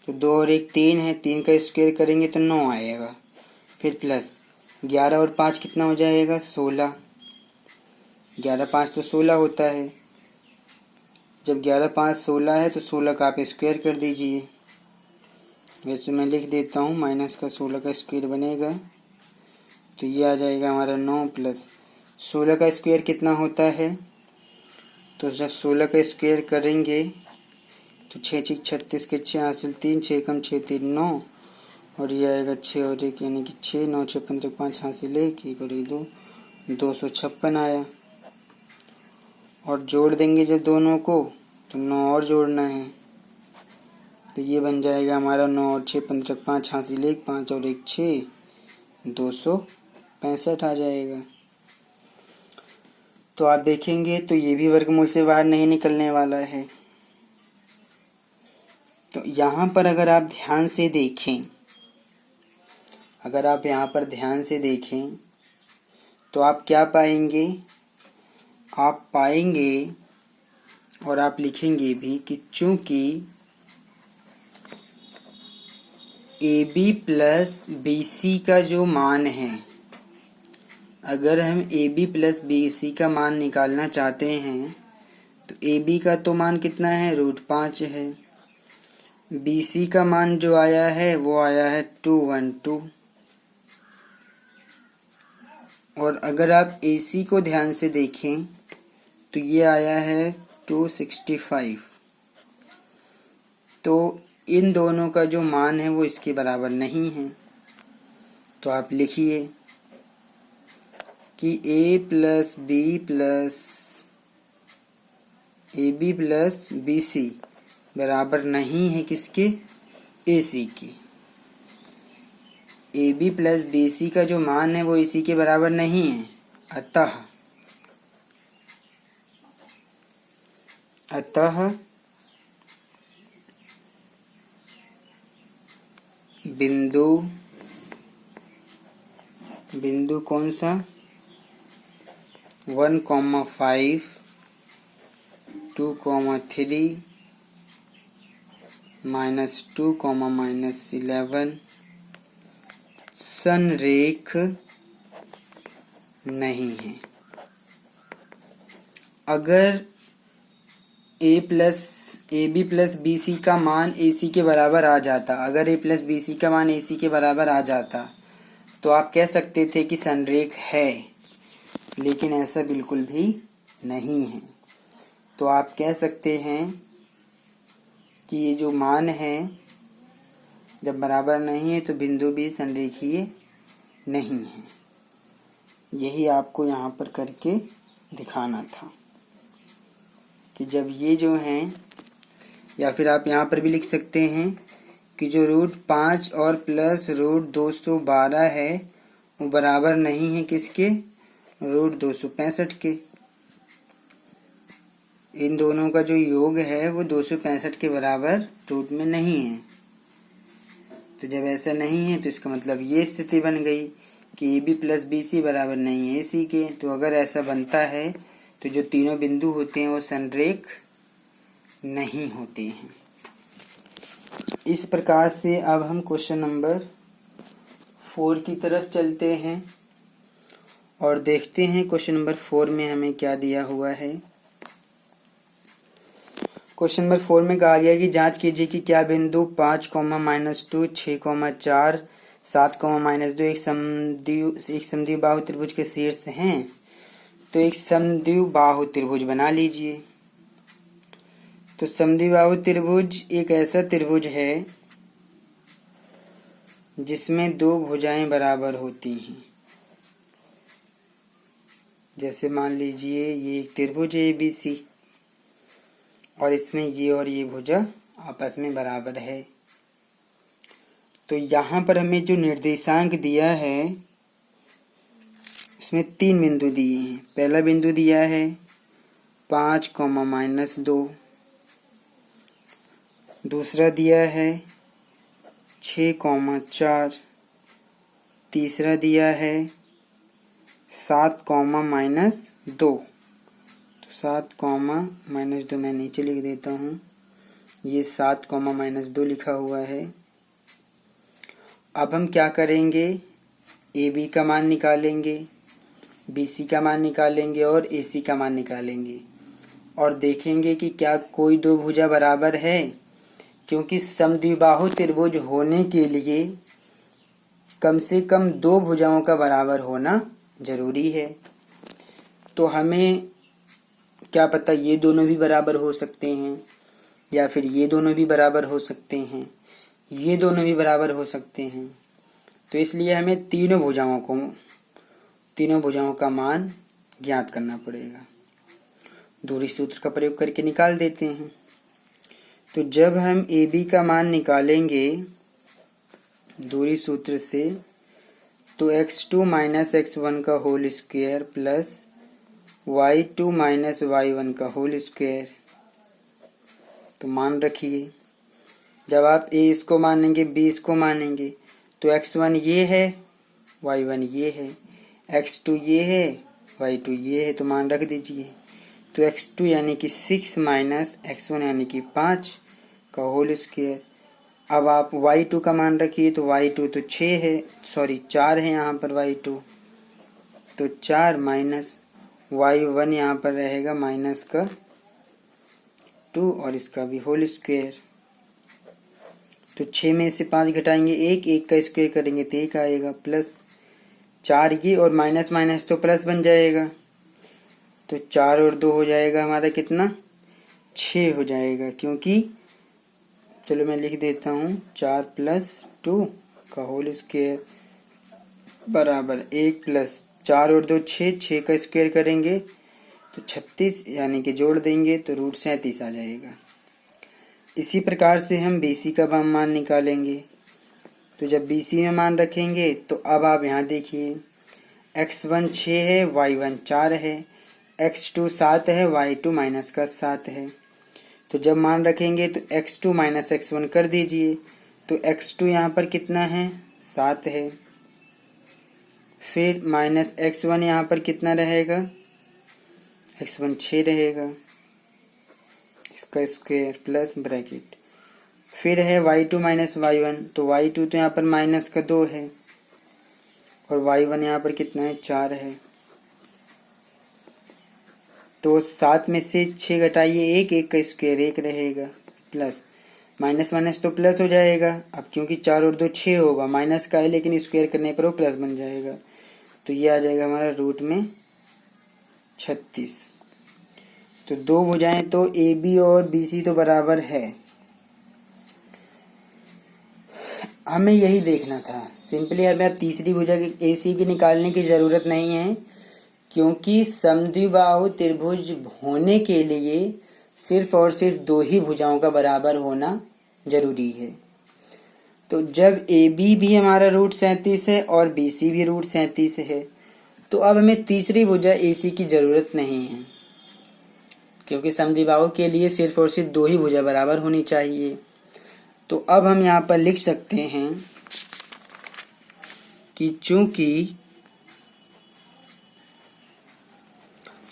तो 2 और 1 3 है, 3 का स्क्वायर करेंगे तो 9 आएगा। फिर प्लस 11 और 5 कितना हो जाएगा 16। 11 5 तो 16 होता है। जब 11 5 16 है तो 16 का आप स्क्वायर कर दीजिए। वैसे मैं लिख देता हूँ, माइनस का 16 का स्क्वायर बनेगा तो ये आ जाएगा हमारा 9 प्लस 16 का स्क्वायर कितना होता है। तो जब 16 का स्क्वायर करेंगे तो 6 6 36 के 6 हासिल 3 6 कम 6 3 9 और ये आएगा 6 और 1 यानी कि 6 9 6 15 5 हासिल 1 1 और 1 2 256 आया। और जोड़ देंगे जब दोनों को तो 9 और जोड़ना है, तो ये बन जाएगा हमारा 9 और 6 15 5 हासिल 1 5 और 1 6 265 आ जाएगा। तो आप देखेंगे तो ये भी वर्गमूल से बाहर नहीं निकलने वाला है। तो यहाँ पर अगर आप ध्यान से देखें, अगर आप यहाँ पर ध्यान से देखें तो आप क्या पाएंगे, आप पाएंगे और आप लिखेंगे भी कि चूंकि AB प्लस BC का जो मान है, अगर हम AB प्लस BC का मान निकालना चाहते हैं तो AB का तो मान कितना है √5 है, BC का मान जो आया है वो आया है 212। और अगर आप AC को ध्यान से देखें तो ये आया है 265। तो इन दोनों का जो मान है वो इसके बराबर नहीं है। तो आप लिखिए कि AB प्लस BC बराबर नहीं है किसके, AC के। AB प्लस BC का जो मान है वो AC के बराबर नहीं है। अतः बिंदु कौन सा 1,5 2,3 -2, -11 संरेख नहीं है। अगर AB प्लस BC का मान AC के बराबर आ जाता, अगर A प्लस BC का मान AC के बराबर आ जाता तो आप कह सकते थे कि संरेख है, लेकिन ऐसा बिल्कुल भी नहीं है। तो आप कह सकते हैं कि ये जो मान है जब बराबर नहीं है तो बिंदु भी संरेखीय नहीं है। यही आपको यहाँ पर करके दिखाना था कि जब ये जो हैं, या फिर आप यहाँ पर भी लिख सकते हैं कि जो √5 और प्लस √212 है वो बराबर नहीं है किसके, √265 के। इन दोनों का जो योग है वो 265 के बराबर रूट में नहीं है। तो जब ऐसा नहीं है तो इसका मतलब ये स्थिति बन गई कि AB प्लस BC बराबर नहीं है AC के। तो अगर ऐसा बनता है तो जो तीनों बिंदु होते हैं वो संरेख नहीं होते हैं। इस प्रकार से अब हम क्वेश्चन नंबर 4 की तरफ चलते हैं और देखते हैं क्वेश्चन नंबर 4 में हमें क्या दिया हुआ है। क्वेश्चन नंबर 4 में कहा गया कि जांच कीजिए कि क्या बिंदु 5, -2 6, 4 7, -2 एक समद्विबाहु बाहु त्रिभुज के शीर्ष हैं। तो एक समद्विबाहु बाहु त्रिभुज बना लीजिए। तो समद्विबाहु त्रिभुज एक ऐसा त्रिभुज है जिसमें दो भुजाएं बराबर होती हैं। जैसे मान लीजिए ये एक त्रिभुज है ABC और इसमें ये और ये भुजा आपस में बराबर है। तो यहाँ पर हमें जो निर्देशांक दिया है उसमें 3 बिंदु दिए हैं। पहला बिंदु दिया है 5, -2, दूसरा दिया है 6, 4, तीसरा दिया है 7, -2। तो 7, -2 मैं नीचे लिख देता हूँ। ये 7, -2 लिखा हुआ है। अब हम क्या करेंगे, ए बी का मान निकालेंगे, बी सी का मान निकालेंगे और ए सी का मान निकालेंगे और देखेंगे कि क्या कोई दो भुजा बराबर है, क्योंकि समद्विबाहु त्रिभुज होने के लिए कम से कम दो भुजाओं का बराबर होना जरूरी है। तो हमें क्या पता ये दोनों भी बराबर हो सकते हैं या फिर ये दोनों भी बराबर हो सकते हैं, ये दोनों भी बराबर हो सकते हैं। तो इसलिए हमें तीनों भुजाओं का मान ज्ञात करना पड़ेगा। दूरी सूत्र का प्रयोग करके निकाल देते हैं। तो जब हम ए बी का मान निकालेंगे दूरी सूत्र से, तो x2 - x1 का whole square plus y2 - y1 का होल स्क्वायर। तो मान रखिए, जब आप a इसको मानेंगे b इसको मानेंगे तो x1 ये है, y1 ये है, x2 ये है, y2 ये है। तो मान रख दीजिए। तो x2 यानी कि 6 - x1 यानी कि 5 का होल स्क्वायर। अब आप y2 का मान रखिए, तो y2 तो 6 है, सॉरी 4 है यहाँ पर y2, तो 4 माइनस y1 यहाँ पर रहेगा माइनस का 2 और इसका भी होल स्क्वायर। तो 6 में से 5 घटाएंगे 1, 1 का स्क्वायर करेंगे तो 1 आएगा, प्लस 4 ये और माइनस माइनस तो प्लस बन जाएगा। तो 4 और 2 हो जाएगा हमारा कितना, 6 हो जाएगा। क्योंकि चलो मैं लिख देता हूँ 4 + 2 का होल स्क्वायर बराबर 1 + 4 और 2 6, 6 का स्क्वायर करेंगे तो 36 यानी कि जोड़ देंगे तो √37 आ जाएगा। इसी प्रकार से हम BC का मान निकालेंगे। तो जब BC में मान रखेंगे तो अब आप यहाँ देखिए, x1 6 है, y1 4 है, x2 7 है, y2 -7 है। तो जब मान रखेंगे तो x2 - x1 कर दीजिए। तो x2 यहाँ पर कितना है, 7 है, फिर माइनस x1 यहाँ पर कितना रहेगा, x1 6 रहेगा, इसका स्क्वायर प्लस ब्रैकेट, फिर है y2 - y1। तो y2 तो यहाँ पर माइनस का 2 है और y1 यहाँ पर कितना है, 4 है। तो 7 में से 6 घटाइए 1, 1 का स्क्वायर 1 रहेगा, प्लस माइनस माइनस तो प्लस हो जाएगा। अब क्योंकि 4 और 2 6 होगा, माइनस का है लेकिन स्क्वायर करने पर वो प्लस बन जाएगा। तो ये आ जाएगा हमारा रूट में 36। तो दो भुजाएं तो ए बी और बी सी तो बराबर है, हमें यही देखना था। सिंपली हमें अब तीसरी भुजा ए सी की निकालने की ज़रूरत नहीं है, क्योंकि समद्विबाहु त्रिभुज होने के लिए सिर्फ और सिर्फ दो ही भुजाओं का बराबर होना जरूरी है। तो जब ए बी भी हमारा √37 है और बी सी भी √37 है, तो अब हमें तीसरी भुजा ए सी की ज़रूरत नहीं है, क्योंकि समद्विबाहु के लिए सिर्फ और सिर्फ दो ही भुजा बराबर होनी चाहिए। तो अब हम यहाँ पर लिख सकते हैं कि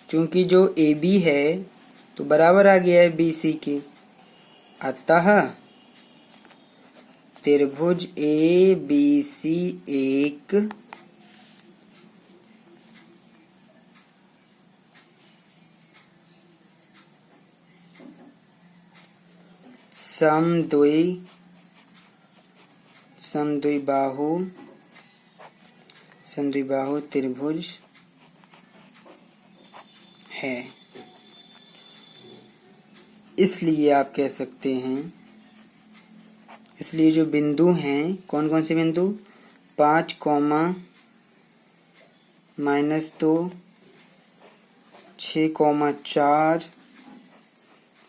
चूंकि जो ए बी है तो बराबर आ गया है बी सी के, अतः त्रिभुज ए बी सी एक समद्विबाहु त्रिभुज है। इसलिए आप कह सकते हैं, इसलिए जो बिंदु हैं, कौन कौन से बिंदु, 5, -2, 6, 4,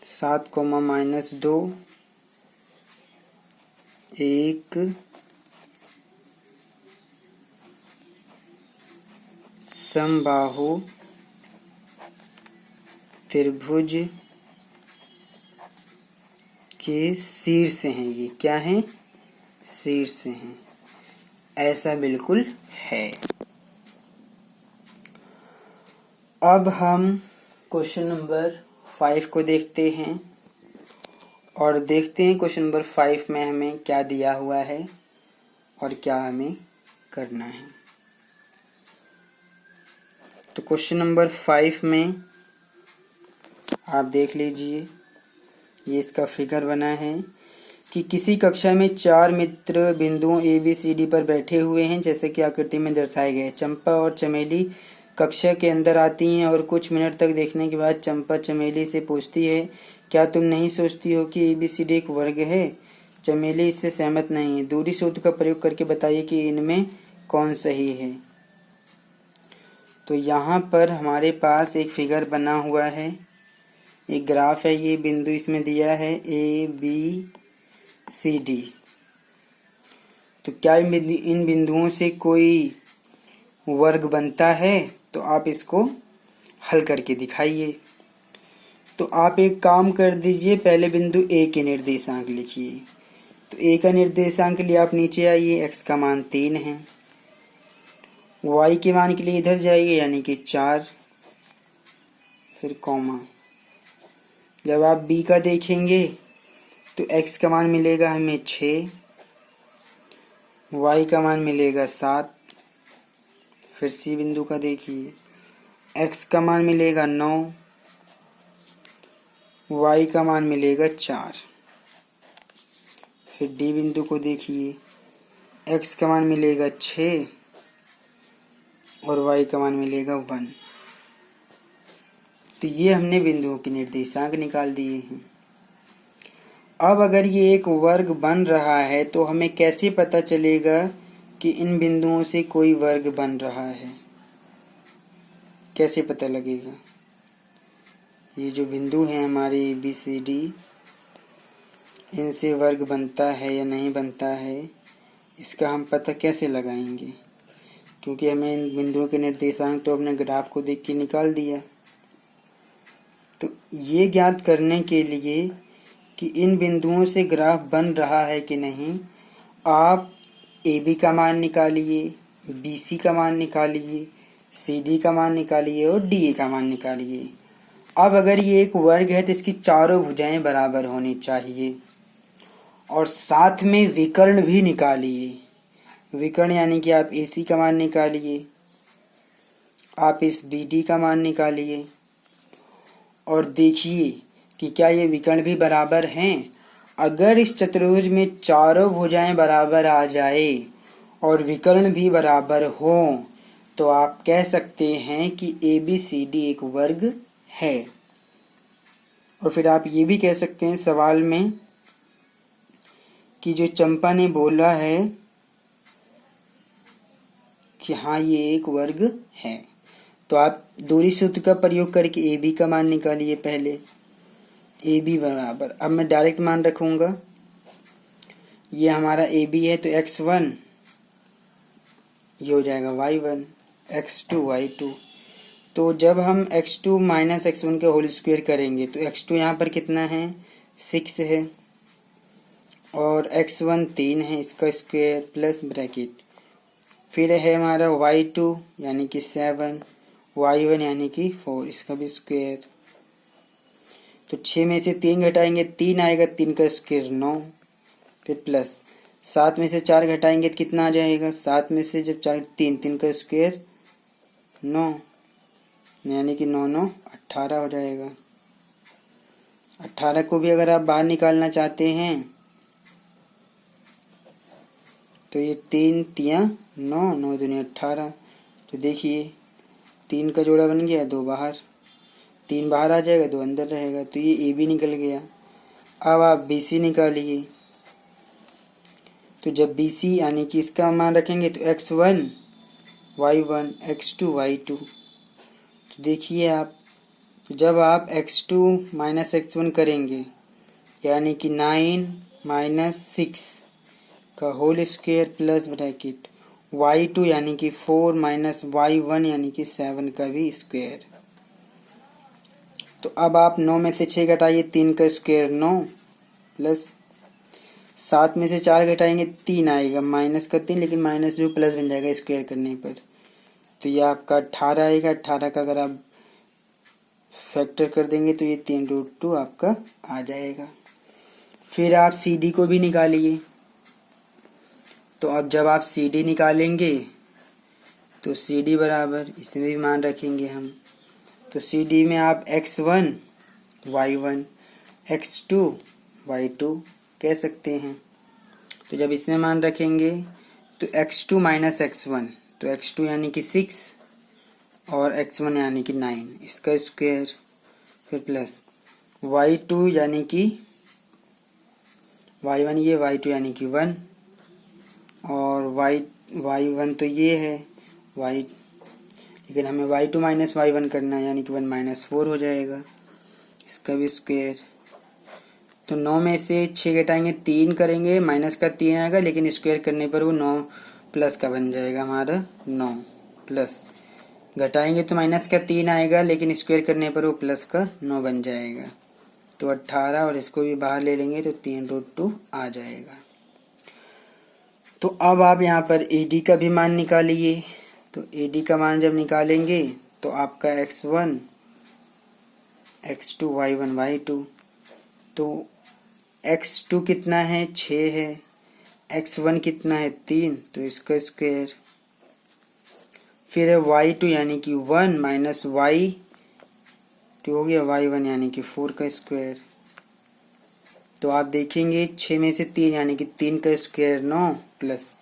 7, -2, 1, समबाहु त्रिभुज के शीर्ष हैं। ये क्या हैं? शीर्ष हैं। ऐसा बिल्कुल है। अब हम क्वेश्चन नंबर 5 को देखते हैं और देखते हैं क्वेश्चन नंबर 5 में हमें क्या दिया हुआ है और क्या हमें करना है। तो क्वेश्चन नंबर 5 में आप देख लीजिए, ये इसका फिगर बना है कि किसी कक्षा में 4 मित्र बिंदुओं ए बी सी डी पर बैठे हुए हैं जैसे कि आकृति में दर्शाए गए। चंपा और चमेली कक्षा के अंदर आती हैं और कुछ मिनट तक देखने के बाद चंपा चमेली से पूछती है, क्या तुम नहीं सोचती हो कि एबीसीडी एक वर्ग है? चमेली इससे सहमत नहीं है। दूरी सूत्र का प्रयोग करके बताइए कि इनमें कौन सही है। तो यहाँ पर हमारे पास एक फिगर बना हुआ है, एक ग्राफ है। ये बिंदु इसमें दिया है ए बी सी डी। तो क्या इन बिंदुओं से कोई वर्ग बनता है? तो आप इसको हल करके दिखाइए। तो आप एक काम कर दीजिए, पहले बिंदु ए के निर्देशांक लिखिए। तो ए का निर्देशांक के लिए आप नीचे आइए, x का मान 3 है। y के मान के लिए इधर जाइए यानी कि 4, फिर कॉमा। जब आप b का देखेंगे तो x का मान मिलेगा हमें 6, y का मान मिलेगा 7। फिर सी बिंदु का देखिए, x का मान मिलेगा 9, y का मान मिलेगा 4। फिर डी बिंदु को देखिए, x का मान मिलेगा 6 और y का मान मिलेगा 1। तो ये हमने बिंदुओं के निर्देशांक निकाल दिए हैं। अब अगर ये एक वर्ग बन रहा है तो हमें कैसे पता चलेगा कि इन बिंदुओं से कोई वर्ग बन रहा है? कैसे पता लगेगा? ये जो बिंदु हैं हमारे ए बी सी डी, इनसे वर्ग बनता है या नहीं बनता है, इसका हम पता कैसे लगाएंगे? क्योंकि हमें इन बिंदुओं के निर्देशांक तो अपने ग्राफ को देख के निकाल दिया। तो ये ज्ञात करने के लिए कि इन बिंदुओं से ग्राफ बन रहा है कि नहीं, आप ए बी का मान निकालिए, बी सी का मान निकालिए, सी डी का मान निकालिए और डी ए का मान निकालिए। अब अगर ये एक वर्ग है तो इसकी चारों भुजाएं बराबर होनी चाहिए और साथ में विकर्ण भी निकालिए। विकर्ण यानी कि आप ए सी का मान निकालिए, आप इस बी डी का मान निकालिए और देखिए कि क्या ये विकर्ण भी बराबर हैं। अगर इस चतुर्भुज में चारों भुजाएं बराबर आ जाए और विकर्ण भी बराबर हो तो आप कह सकते हैं कि ए बी सी डी एक वर्ग है। और फिर आप ये भी कह सकते हैं सवाल में कि जो चंपा ने बोला है कि हाँ ये एक वर्ग है, तो आप दूरी सूत्र का प्रयोग करके ए बी का मान निकालिए। पहले ए बी बराबर, अब मैं डायरेक्ट मान रखूंगा, ये हमारा ए बी है तो x1, ये हो जाएगा y1, x2 y2। तो जब हम x2 माइनस x1 के होल स्क्वायर करेंगे तो x2 यहाँ पर कितना है? 6 है और x1 3 है, इसका स्क्वायर प्लस ब्रैकेट। फिर है हमारा y2 यानी कि 7, y1 यानी कि 4, इसका भी स्क्वायर। तो 6 में से 3 घटाएंगे 3 आएगा, 3 का स्क्वायर 9, फिर प्लस 7 में से 4 घटाएंगे तो कितना आ जाएगा? 7 में से जब 4 3 का स्क्वायर 9, यानी कि 9 9 18 हो जाएगा। 18 को भी अगर आप बाहर निकालना चाहते हैं तो ये 3 तियां 9, 9 दूनी 18। तो देखिए 3 का जोड़ा बन गया, 2 बाहर, 3 बाहर आ जाएगा, 2 अंदर रहेगा। तो ये ए बी निकल गया। अब आप बी सी निकालिए। तो जब बी सी यानी कि इसका मान रखेंगे तो x1 y1, x2 y2। तो देखिए आप, जब आप x2 माइनस x1 करेंगे यानी कि 9 माइनस 6 का whole square plus bracket y2 यानी कि 4 माइनस y1 यानी कि 7 का भी स्क्वायर। तो अब आप 9 में से 6 घटाइए, 3 का स्क्वायर 9 प्लस 7 में से 4 घटाएंगे 3 आएगा, माइनस का 3, लेकिन माइनस जो प्लस बन जाएगा स्क्वायर करने पर। तो ये आपका 18 आएगा। 18 का अगर आप फैक्टर कर देंगे तो ये 3√2 आपका आ जाएगा। फिर आप CD को भी निकालिए। तो अब जब आप CD निकालेंगे तो CD बराबर, इसमें भी मान रखेंगे हम, तो CD में आप x1 y1 x2 y2 कह सकते हैं। तो जब इसमें मान रखेंगे तो x2 माइनस x1, तो x2 यानी कि 6 और x1 यानी कि 9, इसका स्क्वायर, फिर प्लस y2 यानी कि y1 ये, y2 यानी कि 1, और y1 तो ये है y, लेकिन हमें y2 माइनस y1 करना है, यानी कि 1 माइनस 4 हो जाएगा, इसका भी स्क्वायर। तो 9 में से 6 घटाएंगे 3 करेंगे, माइनस का 3 आएगा, लेकिन स्क्वायर करने पर वो 9 प्लस का बन जाएगा हमारा 9 प्लस, घटाएंगे तो माइनस का 3 आएगा, लेकिन स्क्वायर करने पर वो प्लस का 9 बन जाएगा। तो 18 और इसको भी बाहर ले लेंगे तो 3√2 आ जाएगा। तो अब आप यहाँ पर AD का भी मान निकालिए। तो AD का मान जब निकालेंगे तो आपका x1 x2 y1 y2, तो x2 कितना है 6 है, x1 कितना है 3, तो इसका स्क्वायर, फिर है y2 यानी कि 1 माइनस y2 हो गया, y1 यानी कि 4 का स्क्वायर। तो आप देखेंगे 6 में से 3 यानी कि 3 का स्क्वायर 9 प्लस,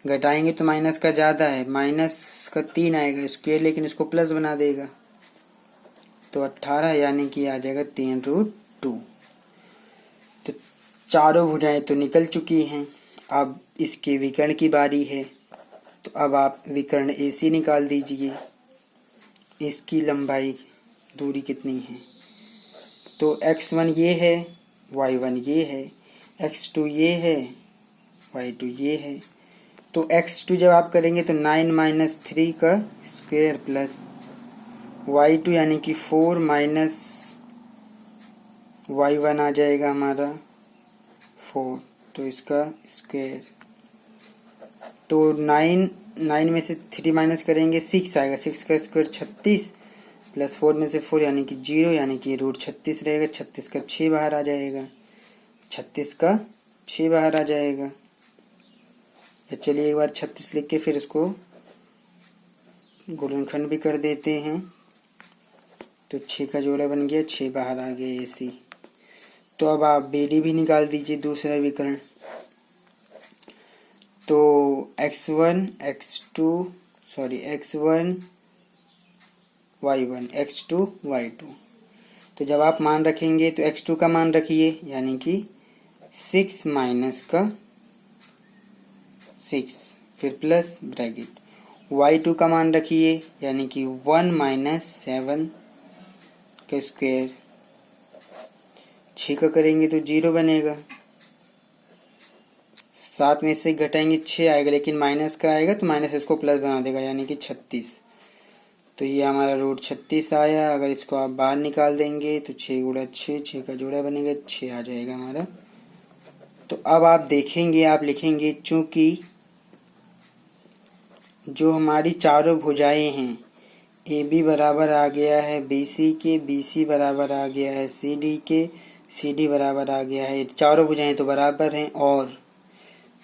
घटाएंगे तो माइनस का ज़्यादा है, माइनस का 3 आएगा स्क्वायर, लेकिन इसको प्लस बना देगा, तो 18 यानी कि आ जाएगा 3√2। तो चारों भुजाएं तो निकल चुकी हैं। अब इसके विकर्ण की बारी है। तो अब आप विकर्ण AC निकाल दीजिए। इसकी लंबाई दूरी कितनी है, तो x1 ये है, y1 ये है, x2 ये है, y2 ये है। तो x2 जब आप करेंगे तो 9 माइनस 3 का स्क्वायर प्लस y2 यानी कि 4 माइनस y1 आ जाएगा हमारा 4, तो इसका स्क्वायर। तो 9 में से 3 माइनस करेंगे 6 आएगा, 6 का स्क्वायर 36 प्लस 4 में से 4 यानी कि 0, यानी कि √36 रहेगा। 36 का 6 बाहर आ जाएगा, 36 का 6 बाहर आ जाएगा। या चलिए एक बार 36 लिख के फिर इसको गुणनखंड भी कर देते हैं। तो 6 का जोड़ा बन गया, 6 बाहर आ गया AC। तो अब आप BD भी निकाल दीजिए, दूसरा विकर्ण। तो x1 y1 x2 y2। तो जब आप मान रखेंगे तो x2 का मान रखिए, यानी कि 6 माइनस का 6, फिर प्लस ब्रैकेट, y2 का मान रखिए, यानी कि 1 माइनस 7 का स्क्वायर, 6 का करेंगे तो 0 बनेगा, 7 में से घटाएंगे 6 आएगा, लेकिन माइनस का आएगा तो माइनस इसको प्लस बना देगा, यानी कि 36। तो ये हमारा √36 आया। अगर इसको आप बाहर निकाल देंगे तो 6 गुणा 6, 6 का जोड़ा बनेगा, 6 आ जाएगा हमारा। तो अब आप देखेंगे, आप लिखेंगे चूंकि जो हमारी चारों भुजाएं हैं, AB बराबर आ गया है BC के, BC बराबर आ गया है CD के, CD बराबर आ गया है, चारों भुजाएं तो बराबर हैं, और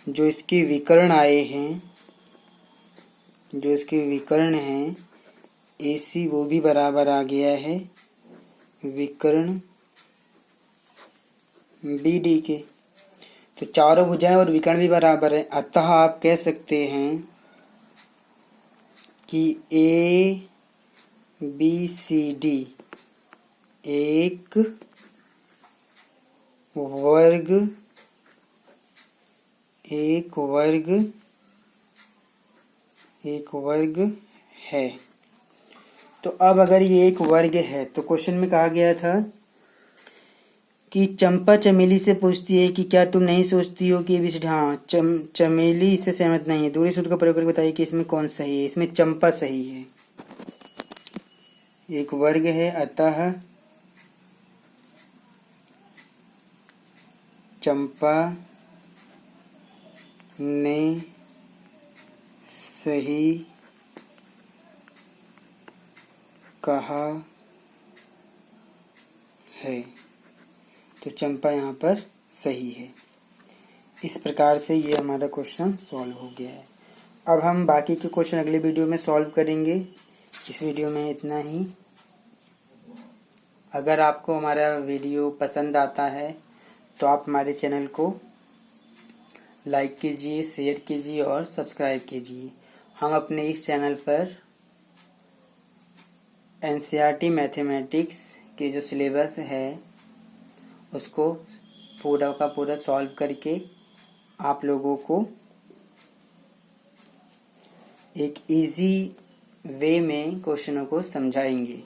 जो इसके विकर्ण आए हैं, जो इसके विकर्ण हैं AC, वो भी बराबर आ गया है विकर्ण BD के। तो चारों भुजाएं और विकर्ण भी बराबर है, अतः आप कह सकते हैं कि ABCD एक वर्ग है। तो अब अगर ये एक वर्ग है तो क्वेश्चन में कहा गया था कि चंपा चमेली से पूछती है कि क्या तुम नहीं सोचती हो कि ABCD। हाँ, चमेली इससे सहमत नहीं है। दूसरे सूत्र का प्रयोग करके बताइए कि इसमें कौन सही है। इसमें चंपा सही है। एक वर्ग है, अतः चंपा ने सही कहा है, तो चंपा यहाँ पर सही है। इस प्रकार से ये हमारा क्वेश्चन सॉल्व हो गया है। अब हम बाकी के क्वेश्चन अगले वीडियो में सॉल्व करेंगे। इस वीडियो में इतना ही। अगर आपको हमारा वीडियो पसंद आता है तो आप हमारे चैनल को लाइक कीजिए, शेयर कीजिए और सब्सक्राइब कीजिए। हम अपने इस चैनल पर NCERT मैथमेटिक्स के जो सिलेबस है उसको पूरा का पूरा सॉल्व करके आप लोगों को एक इजी वे में क्वेश्चनों को समझाएंगे।